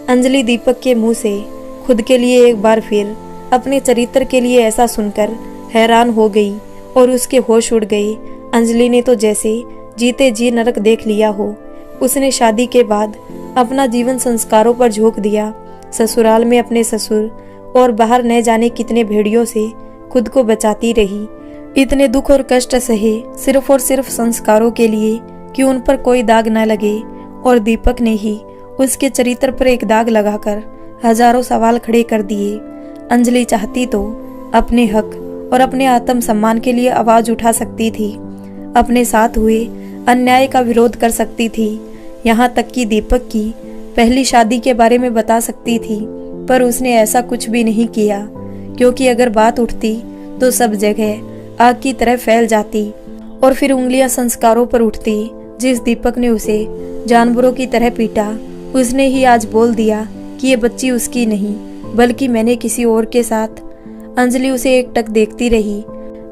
अंजलि दीपक के मुंह से खुद के लिए एक बार फिर अपने चरित्र के लिए ऐसा सुनकर हैरान हो गई और उसके होश उड़ गए। अंजलि ने तो जैसे जीते जी नरक देख लिया हो। उसने शादी के बाद अपना जीवन संस्कारों पर झोंक दिया। ससुराल में अपने ससुर और बाहर न जाने कितने भेड़ियों से खुद को बचाती रही। इतने दुख और कष्ट सहे सिर्फ और सिर्फ संस्कारों के लिए कि उन पर कोई दाग न लगे। और दीपक ने ही उसके चरित्र पर एक दाग लगाकर हजारों सवाल खड़े कर दिए। अंजलि चाहती तो अपने हक और अपने आत्म सम्मान के लिए आवाज उठा सकती थी, अपने साथ हुए अन्याय का विरोध कर सकती थी, यहाँ तक कि दीपक की पहली शादी के बारे में बता सकती थी। पर उसने ऐसा कुछ भी नहीं किया, क्योंकि अगर बात उठती तो सब जगह आग की तरह फैल जाती और फिर उंगलियां संस्कारों पर उठती। जिस दीपक ने उसे जानवरों की तरह पीटा, उसने ही आज बोल दिया कि ये बच्ची उसकी नहीं बल्कि मैंने किसी और के साथ। अंजलि उसे एकटक देखती रही।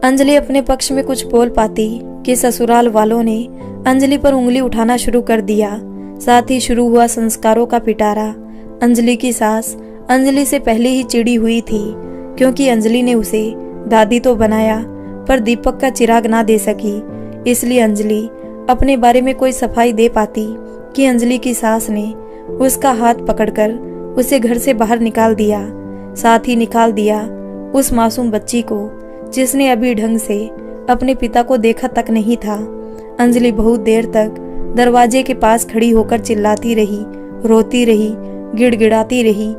अंजलि अपने पक्ष में कुछ बोल पाती कि ससुराल वालों ने अंजलि पर उंगली उठाना शुरू कर दिया। साथ ही शुरू हुआ संस्कारों का पिटारा। अंजलि की सास अंजलि से पहले ही चिड़ी हुई थी, क्योंकि अंजलि ने उसे दादी तो बनाया पर दीपक का चिराग ना दे सकी। इसलिए अंजलि अपने बारे में कोई सफाई दे पाती कि अंजलि की सास ने उसका हाथ पकड़कर उसे घर से बाहर निकाल दिया। साथ ही निकाल दिया उस मासूम बच्ची को जिसने अभी ढंग से अपने पिता को देखा तक नहीं था। अंजलि बहुत देर तक दरवाजे के पास खड़ी होकर चिल्लाती रही, रोती रही, गिड़गिड़ाती रही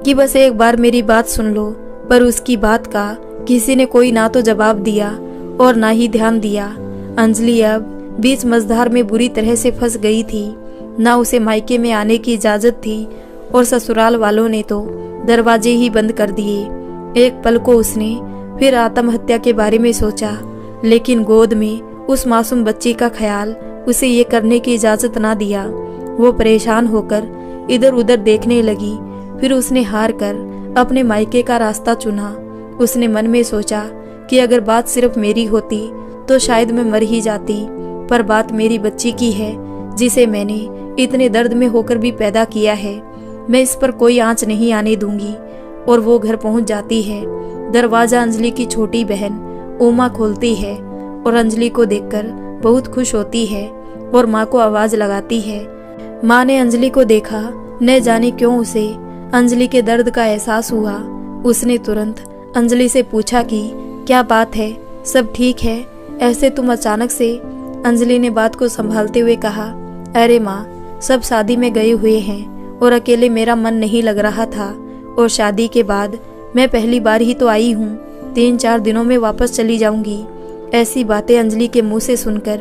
कि बस एक बार मेरी बात सुन लो। पर उसकी बात का किसी ने कोई ना तो जवाब दिया और ना ही ध्यान दिया। अंजलि अब बीच मझधार में बुरी तरह से फंस गई थी। ना उसे मायके में आने की इजाजत थी और ससुराल वालों ने तो दरवाजे ही बंद कर दिए। एक पल को उसने फिर आत्महत्या के बारे में सोचा, लेकिन गोद में उस मासूम बच्ची का ख्याल उसे ये करने की इजाजत ना दिया। वो परेशान होकर इधर उधर देखने लगी। फिर उसने हार कर अपने मायके का रास्ता चुना। उसने मन में सोचा कि अगर बात सिर्फ मेरी होती तो शायद मैं मर ही जाती, पर बात मेरी बच्ची की है जिसे मैंने इतने दर्द में होकर भी पैदा किया है। मैं इस पर कोई आंच नहीं आने दूंगी। और वो घर पहुंच जाती है। दरवाजा अंजलि की छोटी बहन उमा खोलती है और अंजलि को देखकर बहुत खुश होती है और माँ को आवाज लगाती है। माँ ने अंजलि को देखा, न जाने क्यों उसे अंजलि के दर्द का एहसास हुआ। उसने तुरंत अंजलि से पूछा कि क्या बात है, सब ठीक है? ऐसे तुम अचानक से? अंजलि ने बात को संभालते हुए कहा, अरे माँ, सब शादी में गए हुए हैं और अकेले मेरा मन नहीं लग रहा था, और शादी के बाद मैं पहली बार ही तो आई हूँ, 3-4 दिनों में वापस चली जाऊंगी। ऐसी बातें अंजलि के मुंह से सुनकर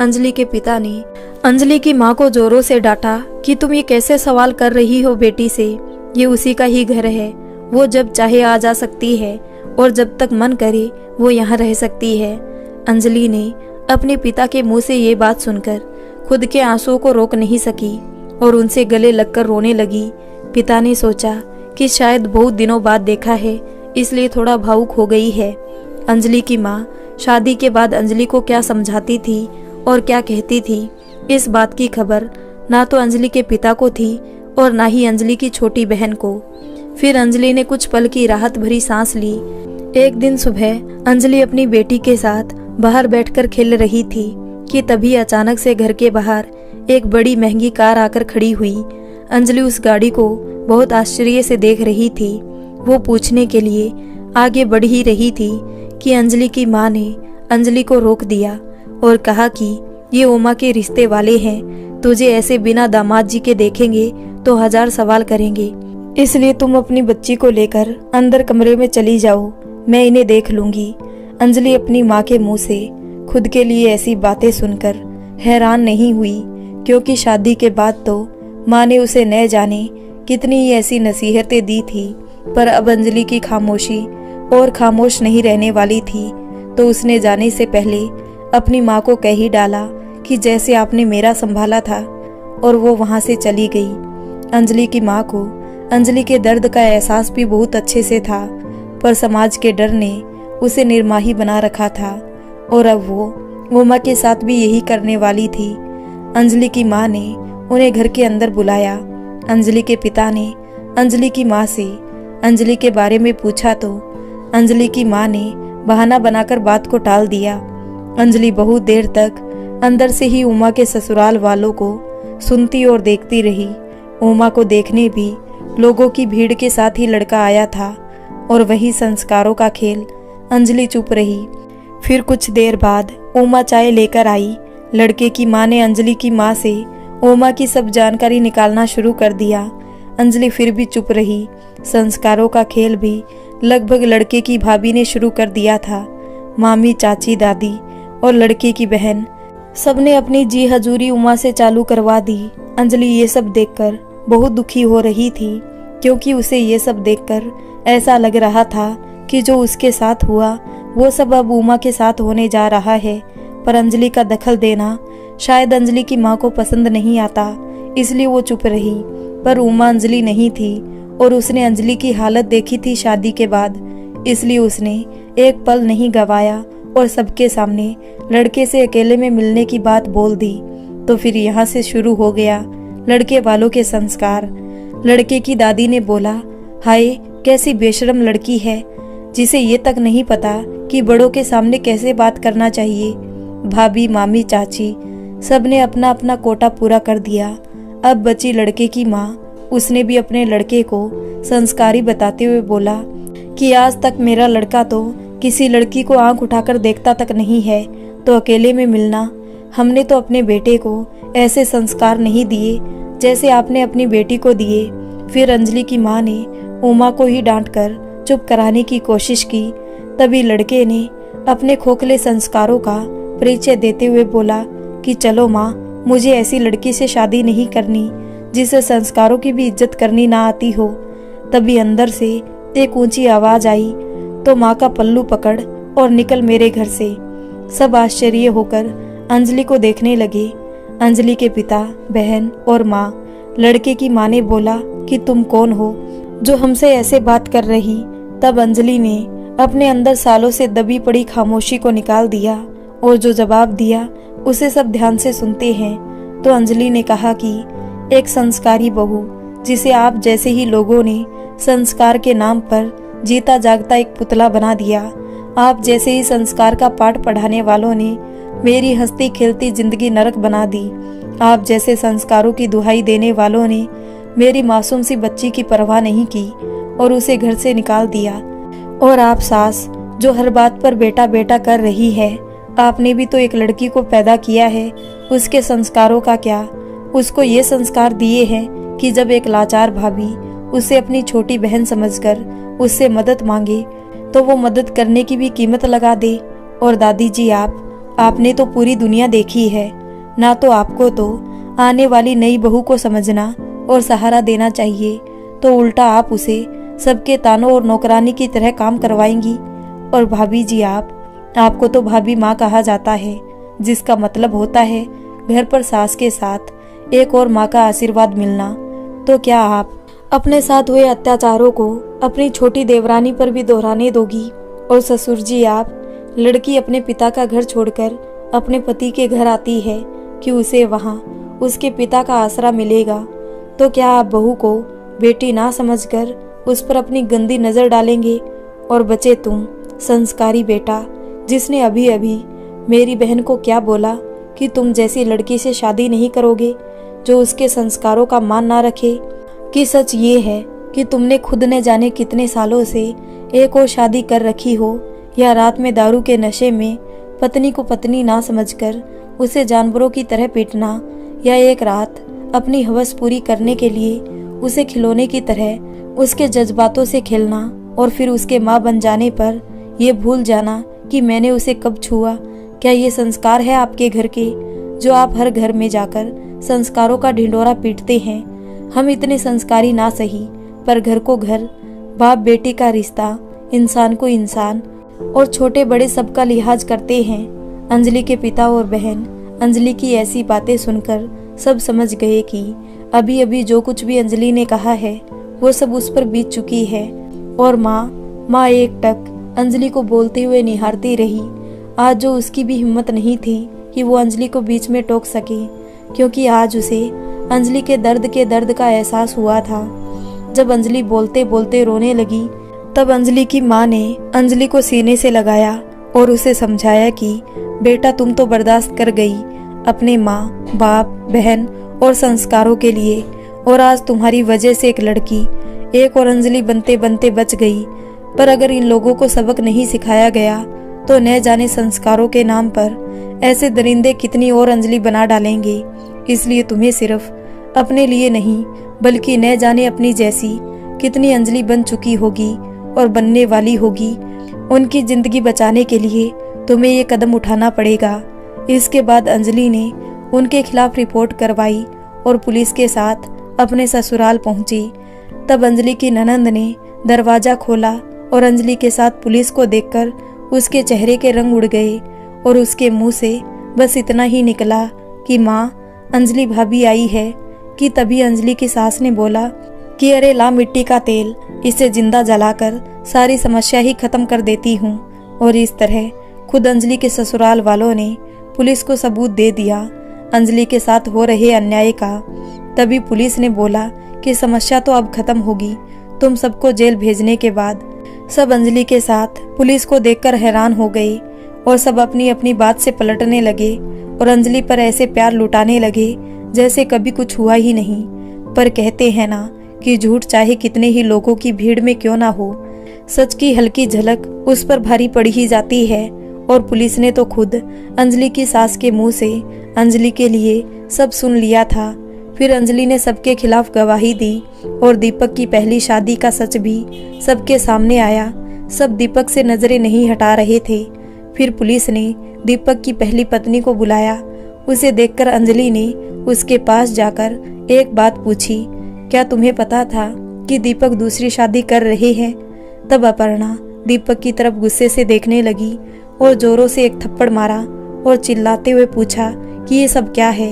अंजलि के पिता ने अंजलि की माँ को जोरों से डांटा कि तुम ये कैसे सवाल कर रही हो बेटी से? ये उसी का ही घर है, वो जब चाहे आ जा सकती है और जब तक मन करे वो यहाँ रह सकती है। अंजलि ने अपने पिता के मुंह से ये बात सुनकर खुद के आंसुओं को रोक नहीं सकी और उनसे गले लगकर रोने लगी। पिता ने सोचा कि शायद बहुत दिनों बाद देखा है, इसलिए थोड़ा भावुक हो गई है। अंजलि की माँ शादी के बाद अंजलि को क्या समझाती थी और क्या कहती थी, इस बात की खबर ना तो अंजलि के पिता को थी और ना ही अंजलि की छोटी बहन को। फिर अंजलि ने कुछ पल की राहत भरी सांस ली। एक दिन सुबह अंजलि अपनी बेटी के साथ बाहर बैठकर खेल रही थी कि तभी अचानक से घर के बाहर एक बड़ी महंगी कार आकर खड़ी हुई। अंजलि उस गाड़ी को बहुत आश्चर्य से देख रही थी। वो पूछने के लिए आगे बढ़ ही रही थी कि अंजलि की माँ ने अंजलि को रोक दिया और कहा कि ये उमा के रिश्ते वाले हैं, तुझे ऐसे बिना दामाद जी के देखेंगे तो 1000 सवाल करेंगे, इसलिए तुम अपनी बच्ची को लेकर अंदर कमरे में चली जाओ, मैं इन्हें देख लूंगी। अंजलि अपनी माँ के मुंह से खुद के लिए ऐसी बातें सुनकर हैरान नहीं हुई, क्योंकि शादी के बाद तो माँ ने उसे न जाने कितनी ही ऐसी नसीहतें दी थी। पर अब अंजलि की खामोशी और खामोश नहीं रहने वाली थी, तो उसने जाने से पहले अपनी माँ को कह ही डाला कि जैसे आपने मेरा संभाला था, और वो वहाँ से चली गई। अंजलि की माँ को अंजलि के दर्द का एहसास भी बहुत अच्छे से था, पर समाज के डर ने उसे निर्माही बना रखा था और अब वो उमा के साथ भी यही करने वाली थी। अंजलि की माँ ने उन्हें घर के अंदर बुलाया। अंजलि के पिता ने अंजलि की माँ से अंजलि के बारे में पूछा तो अंजलि की माँ ने बहाना बनाकर बात को टाल दिया। अंजलि बहुत देर तक अंदर से ही उमा के ससुराल वालों को सुनती और देखती रही। उमा को देखने भी लोगों की भीड़ के साथ ही लड़का आया था और वही संस्कारों का खेल। अंजलि चुप रही। फिर कुछ देर बाद उमा चाय लेकर आई। लड़के की माँ ने अंजलि की माँ से उमा की सब जानकारी निकालना शुरू कर दिया। अंजलि फिर भी चुप रही। संस्कारों का खेल भी लगभग लड़के की भाभी ने शुरू कर दिया था। मामी, चाची, दादी और लड़के की बहन सबने अपनी जी हजूरी उमा से चालू करवा दी। अंजलि ये सब देखकर बहुत दुखी हो रही थी, क्योंकि उसे ये सब देखकर ऐसा लग रहा था कि जो उसके साथ हुआ वो सब अब उमा के साथ होने जा रहा है। पर अंजलि का दखल देना शायद अंजलि की माँ को पसंद नहीं आता, इसलिए वो चुप रही। पर उमा अंजलि नहीं थी और उसने अंजलि की हालत देखी थी शादी के बाद, इसलिए उसने एक पल नहीं गवाया और सबके सामने लड़के से अकेले में मिलने की बात बोल दी। तो फिर यहाँ से शुरू हो गया लड़के वालों के संस्कार। लड़के की दादी ने बोला, हाय कैसी बेशरम लड़की है, जिसे ये तक नहीं पता कि बड़ों के सामने कैसे बात करना चाहिए। भाभी, मामी, चाची सबने अपना अपना कोटा पूरा कर दिया। अब बची लड़के की माँ, उसने भी अपने लड़के को संस्कारी बताते हुए बोला कि आज तक मेरा लड़का तो किसी लड़की को आंख उठाकर देखता तक नहीं है, तो अकेले में मिलना। हमने तो अपने बेटे को ऐसे संस्कार नहीं दिए जैसे आपने अपनी बेटी को दिए। फिर अंजलि की माँ ने उमा को ही डांटकर चुप कराने की कोशिश की। तभी लड़के ने अपने खोखले संस्कारों का परिचय देते हुए बोला कि चलो माँ, मुझे ऐसी लड़की से शादी नहीं करनी जिसे संस्कारों की भी इज्जत करनी ना आती हो। तभी अंदर से एक ऊंची आवाज आई, तो माँ का पल्लू पकड़ और निकल मेरे घर से। सब आश्चर्य होकर अंजलि को देखने लगे। अंजलि के पिता, बहन और माँ। लड़के की माँ ने बोला कि तुम कौन हो जो हमसे ऐसे बात कर रही। तब अंजलि ने अपने अंदर सालों से दबी पड़ी खामोशी को निकाल दिया और जो जवाब दिया उसे सब ध्यान से सुनते हैं। तो अंजलि ने कहा कि एक संस्कारी बहू, जिसे आप जैसे ही लोगों ने संस्कार के नाम पर जीता जागता एक पुतला बना दिया। आप जैसे ही संस्कार का पाठ पढ़ाने वालों ने मेरी हंसती खेलती जिंदगी नरक बना दी। आप जैसे संस्कारों की दुहाई देने वालों ने मेरी मासूम सी बच्ची की परवाह नहीं की और उसे घर से निकाल दिया। और आप सास, जो हर बात पर बेटा बेटा कर रही है, आपने भी तो एक लड़की को पैदा किया है, उसके संस्कारों का क्या? उसको ये संस्कार दिए हैं कि जब एक लाचार भाभी उसे अपनी छोटी बहन समझकर उससे मदद मांगे तो वो मदद करने की भी कीमत लगा दे। और दादी जी, आपने तो पूरी दुनिया देखी है ना, तो आपको तो आने वाली नई बहू को समझना और सहारा देना चाहिए, तो उल्टा आप उसे सबके तानों और नौकरानी की तरह काम करवाएंगी। और भाभी जी, आपको तो भाभी माँ कहा जाता है, जिसका मतलब होता है घर पर सास के साथ एक और माँ का आशीर्वाद मिलना। तो क्या आप अपने साथ हुए अत्याचारों को अपनी छोटी देवरानी पर भी दोहराने दोगी? और ससुर जी, आप लड़की अपने पिता का घर छोड़कर अपने पति के घर आती है कि उसे वहाँ उसके पिता का आसरा मिलेगा, तो क्या आप बहू को बेटी ना समझकर उस पर अपनी गंदी नजर डालेंगे? और बचे तुम, संस्कारी बेटा, जिसने अभी अभी मेरी बहन को क्या बोला कि तुम जैसी लड़की से शादी नहीं करोगे जो उसके संस्कारों का मान ना रखे। कि सच ये है कि तुमने खुद ने जाने कितने सालों से एक और शादी कर रखी हो, या रात में दारू के नशे में पत्नी को पत्नी ना समझकर उसे जानवरों की तरह पीटना, या एक रात अपनी हवस पूरी करने के लिए उसे खिलौने की तरह उसके जज्बातों से खेलना और फिर उसके माँ बन जाने पर यह भूल जाना कि मैंने उसे कब छुआ। क्या ये संस्कार है आपके घर के, जो आप हर घर में जाकर संस्कारों का ढिंडोरा पीटते हैं? हम इतने संस्कारी ना सही, पर घर को घर, बाप बेटे का रिश्ता, इंसान को इंसान और छोटे बड़े सबका लिहाज करते हैं। अंजलि के पिता और बहन अंजलि की ऐसी बातें सुनकर सब समझ गए कि अभी अभी जो कुछ भी अंजलि ने कहा है वो सब उस पर बीत चुकी है। और माँ एक टक अंजलि को बोलते हुए निहारती रही। आज जो उसकी भी हिम्मत नहीं थी कि वो अंजलि को बीच में टोक सके, क्योंकि आज उसे अंजलि के दर्द का एहसास हुआ था। जब अंजलि बोलते बोलते रोने लगी, तब अंजलि की माँ ने अंजलि को सीने से लगाया और उसे समझाया कि बेटा, तुम तो बर्दाश्त कर गई अपने माँ, बाप, बहन और संस्कारों के लिए, और आज तुम्हारी वजह से एक लड़की एक और अंजलि बनते बनते बच गई। पर अगर इन लोगों को सबक नहीं सिखाया गया तो न जाने संस्कारों के नाम पर ऐसे दरिंदे कितनी और अंजलि बना डालेंगे। इसलिए तुम्हें सिर्फ अपने लिए नहीं, बल्कि न जाने अपनी जैसी कितनी अंजलि बन चुकी होगी और बनने वाली होगी। उनकी जिंदगी बचाने के लिए तुम्हें ये कदम उठाना पड़ेगा। इसके बाद अंजलि ने उनके खिलाफ रिपोर्ट करवाई और पुलिस के साथ अपने ससुराल पहुंची। तब अंजलि की ननंद ने दरवाजा खोला और अंजलि के साथ पुलिस को देखकर उसके चेहरे के रंग उड़ गए और उसके मुंह से बस इतना ही निकला कि माँ, अंजलि भाभी आई है। कि तभी अंजलि की सास ने बोला कि अरे ला मिट्टी का तेल, इसे जिंदा जलाकर सारी समस्या ही खत्म कर देती हूँ। और इस तरह खुद अंजलि के ससुराल वालों ने पुलिस को सबूत दे दिया अंजलि के साथ हो रहे अन्याय का। तभी पुलिस ने बोला कि समस्या तो अब खत्म होगी तुम सबको जेल भेजने के बाद। सब अंजलि के साथ पुलिस को देखकर हैरान हो गए और सब अपनी अपनी बात से पलटने लगे और अंजलि पर ऐसे प्यार लुटाने लगे जैसे कभी कुछ हुआ ही नहीं। पर कहते हैं ना कि झूठ चाहे कितने ही लोगों की भीड़ में क्यों ना हो, सच की हल्की झलक उस पर भारी पड़ ही जाती है। और पुलिस ने तो खुद अंजलि की सास के मुंह से अंजलि के लिए सब सुन लिया था। फिर अंजलि ने सबके खिलाफ गवाही दी और दीपक की पहली शादी का सच भी सबके सामने आया। सब दीपक से नजरें नहीं हटा रहे थे। फिर पुलिस ने दीपक की पहली पत्नी को बुलाया। उसे देखकर अंजलि ने उसके पास जाकर एक बात पूछी, क्या तुम्हें पता था कि दीपक दूसरी शादी कर रहे हैं? तब अपर्णा दीपक की तरफ गुस्से से देखने लगी और जोरों से एक थप्पड़ मारा और चिल्लाते हुए पूछा कि ये सब क्या है।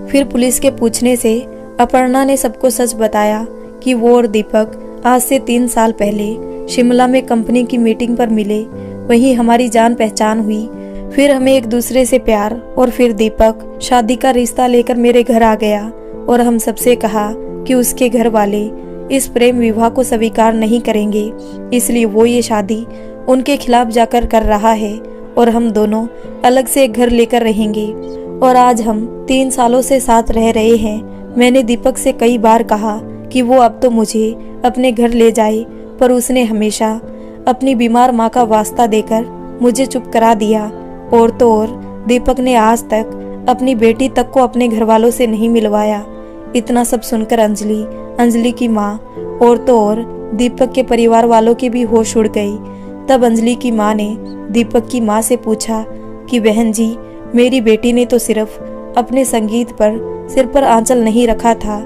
फिर पुलिस के पूछने से अपर्णा ने सबको सच बताया कि वो और दीपक आज से 3 साल पहले शिमला में कंपनी की मीटिंग पर मिले। वहीं हमारी जान पहचान हुई। फिर हमें एक दूसरे से प्यार, और फिर दीपक शादी का रिश्ता लेकर मेरे घर आ गया और हम सबसे कहा कि उसके घर वाले इस प्रेम विवाह को स्वीकार नहीं करेंगे, इसलिए वो ये शादी उनके खिलाफ जाकर कर रहा है और हम दोनों अलग से एक घर लेकर रहेंगे। और आज हम 3 सालों से साथ रह रहे हैं। मैंने दीपक से कई बार कहा कि वो अब तो मुझे अपने घर ले जाए, पर उसने हमेशा अपनी बीमार माँ का वास्ता देकर मुझे चुप करा दिया। और तो और दीपक ने आज तक अपनी बेटी तक को अपने घर वालों से नहीं मिलवाया। इतना सब सुनकर अंजलि की माँ और तो और दीपक के परिवार वालों के भी होश उड़ गई। तब अंजलि की माँ ने दीपक की माँ से पूछा कि बहन जी, मेरी बेटी ने तो सिर्फ अपने संगीत पर सिर पर आंचल नहीं रखा था,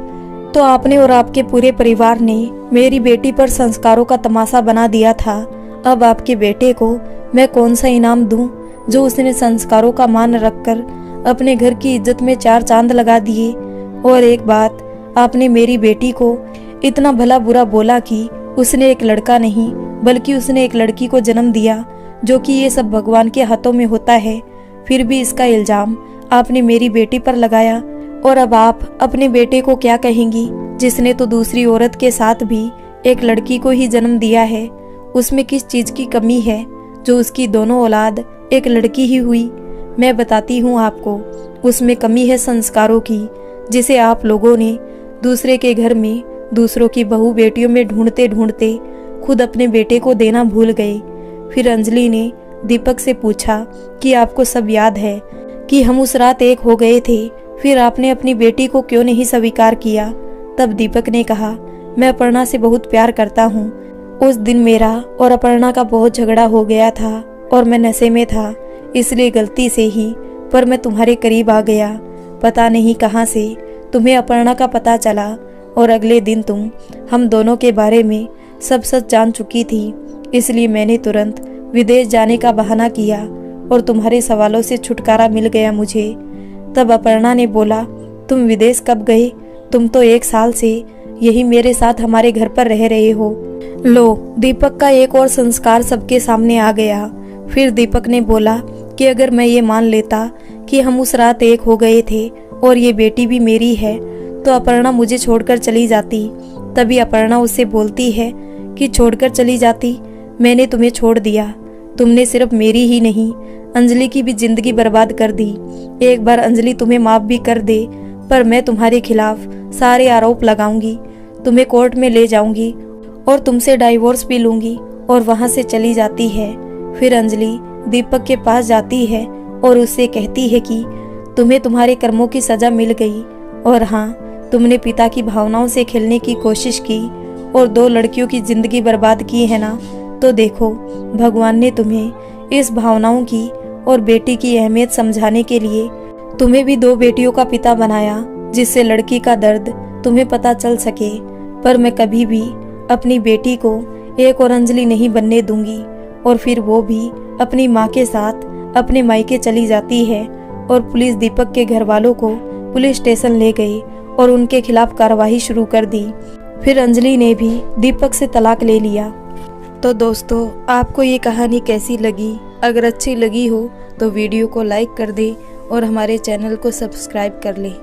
तो आपने और आपके पूरे परिवार ने मेरी बेटी पर संस्कारों का तमाशा बना दिया था। अब आपके बेटे को मैं कौन सा इनाम दूं जो उसने संस्कारों का मान रखकर अपने घर की इज्जत में 4 चांद लगा दिए। और एक बात, आपने मेरी बेटी को इतना भला बुरा बोला कि उसने एक लड़का नहीं बल्कि उसने एक लड़की को जन्म दिया, जो कि ये सब भगवान के हाथों में होता है। फिर भी इसका इल्जाम आपने मेरी बेटी पर लगाया। और अब आप अपने बेटे को क्या कहेंगी, जिसने तो दूसरी औरत के साथ भी एक लड़की को ही जन्म दिया है? उसमें किस चीज की कमी है जो उसकी दोनों औलाद एक लड़की ही हुई? मैं बताती हूँ आपको, उसमें कमी है संस्कारों की, जिसे आप लोगों ने दूसरे के घर में दूसरों की बहू बेटियों में ढूंढते ढूंढते खुद अपने बेटे को देना भूल गए। फिर अंजलि ने दीपक से पूछा कि आपको सब याद है कि हम उस रात एक हो गए थे, फिर आपने अपनी बेटी को क्यों नहीं स्वीकार किया? तब दीपक ने कहा, मैं अपर्णा से बहुत प्यार करता हूँ। उस दिन मेरा और अपर्णा का बहुत झगड़ा हो गया था और मैं नशे में था, इसलिए गलती से ही पर मैं तुम्हारे करीब आ गया। पता नहीं कहाँ से तुम्हें अपर्णा का पता चला और अगले दिन तुम हम दोनों के बारे में सब सच जान चुकी थी, इसलिए मैंने तुरंत विदेश जाने का बहाना किया और तुम्हारे सवालों से छुटकारा मिल गया मुझे। तब अपर्णा ने बोला, तुम विदेश कब गए? तुम तो 1 साल से यही मेरे साथ हमारे घर पर रह रहे हो। लो, दीपक का एक और संस्कार सबके सामने आ गया। फिर दीपक ने बोला कि अगर मैं ये मान लेता कि हम उस रात एक हो गए थे और ये बेटी भी मेरी है, तो अपर्णा मुझे छोड़कर चली जाती। तभी अपर्णा उससे बोलती है कि छोड़कर चली जाती? मैंने तुम्हें छोड़ दिया। तुमने सिर्फ मेरी ही नहीं, अंजलि की भी जिंदगी बर्बाद कर दी। एक बार अंजलि तुम्हें माफ भी कर दे, पर मैं तुम्हारे खिलाफ सारे आरोप लगाऊंगी, तुम्हें कोर्ट में ले जाऊंगी और तुमसे डाइवोर्स भी लूंगी। और वहां से चली जाती है। फिर अंजलि दीपक के पास जाती है और उससे कहती है कि तुम्हें तुम्हारे कर्मों की सजा मिल गई, और हाँ, तुमने पिता की भावनाओं से खेलने की कोशिश की और 2 लड़कियों की जिंदगी बर्बाद की है ना, तो देखो, भगवान ने तुम्हें इस भावनाओं की और बेटी की अहमियत समझाने के लिए तुम्हें भी 2 बेटियों का पिता बनाया, जिससे लड़की का दर्द तुम्हें पता चल सके। पर मैं कभी भी अपनी बेटी को एक और अंजलि नहीं बनने दूंगी। और फिर वो भी अपनी माँ के साथ अपने मायके चली जाती है और पुलिस दीपक के घर वालों को पुलिस स्टेशन ले गई और उनके खिलाफ कार्रवाई शुरू कर दी। फिर अंजलि ने भी दीपक से तलाक ले लिया। तो दोस्तों, आपको ये कहानी कैसी लगी? अगर अच्छी लगी हो तो वीडियो को लाइक कर दें और हमारे चैनल को सब्सक्राइब कर लें।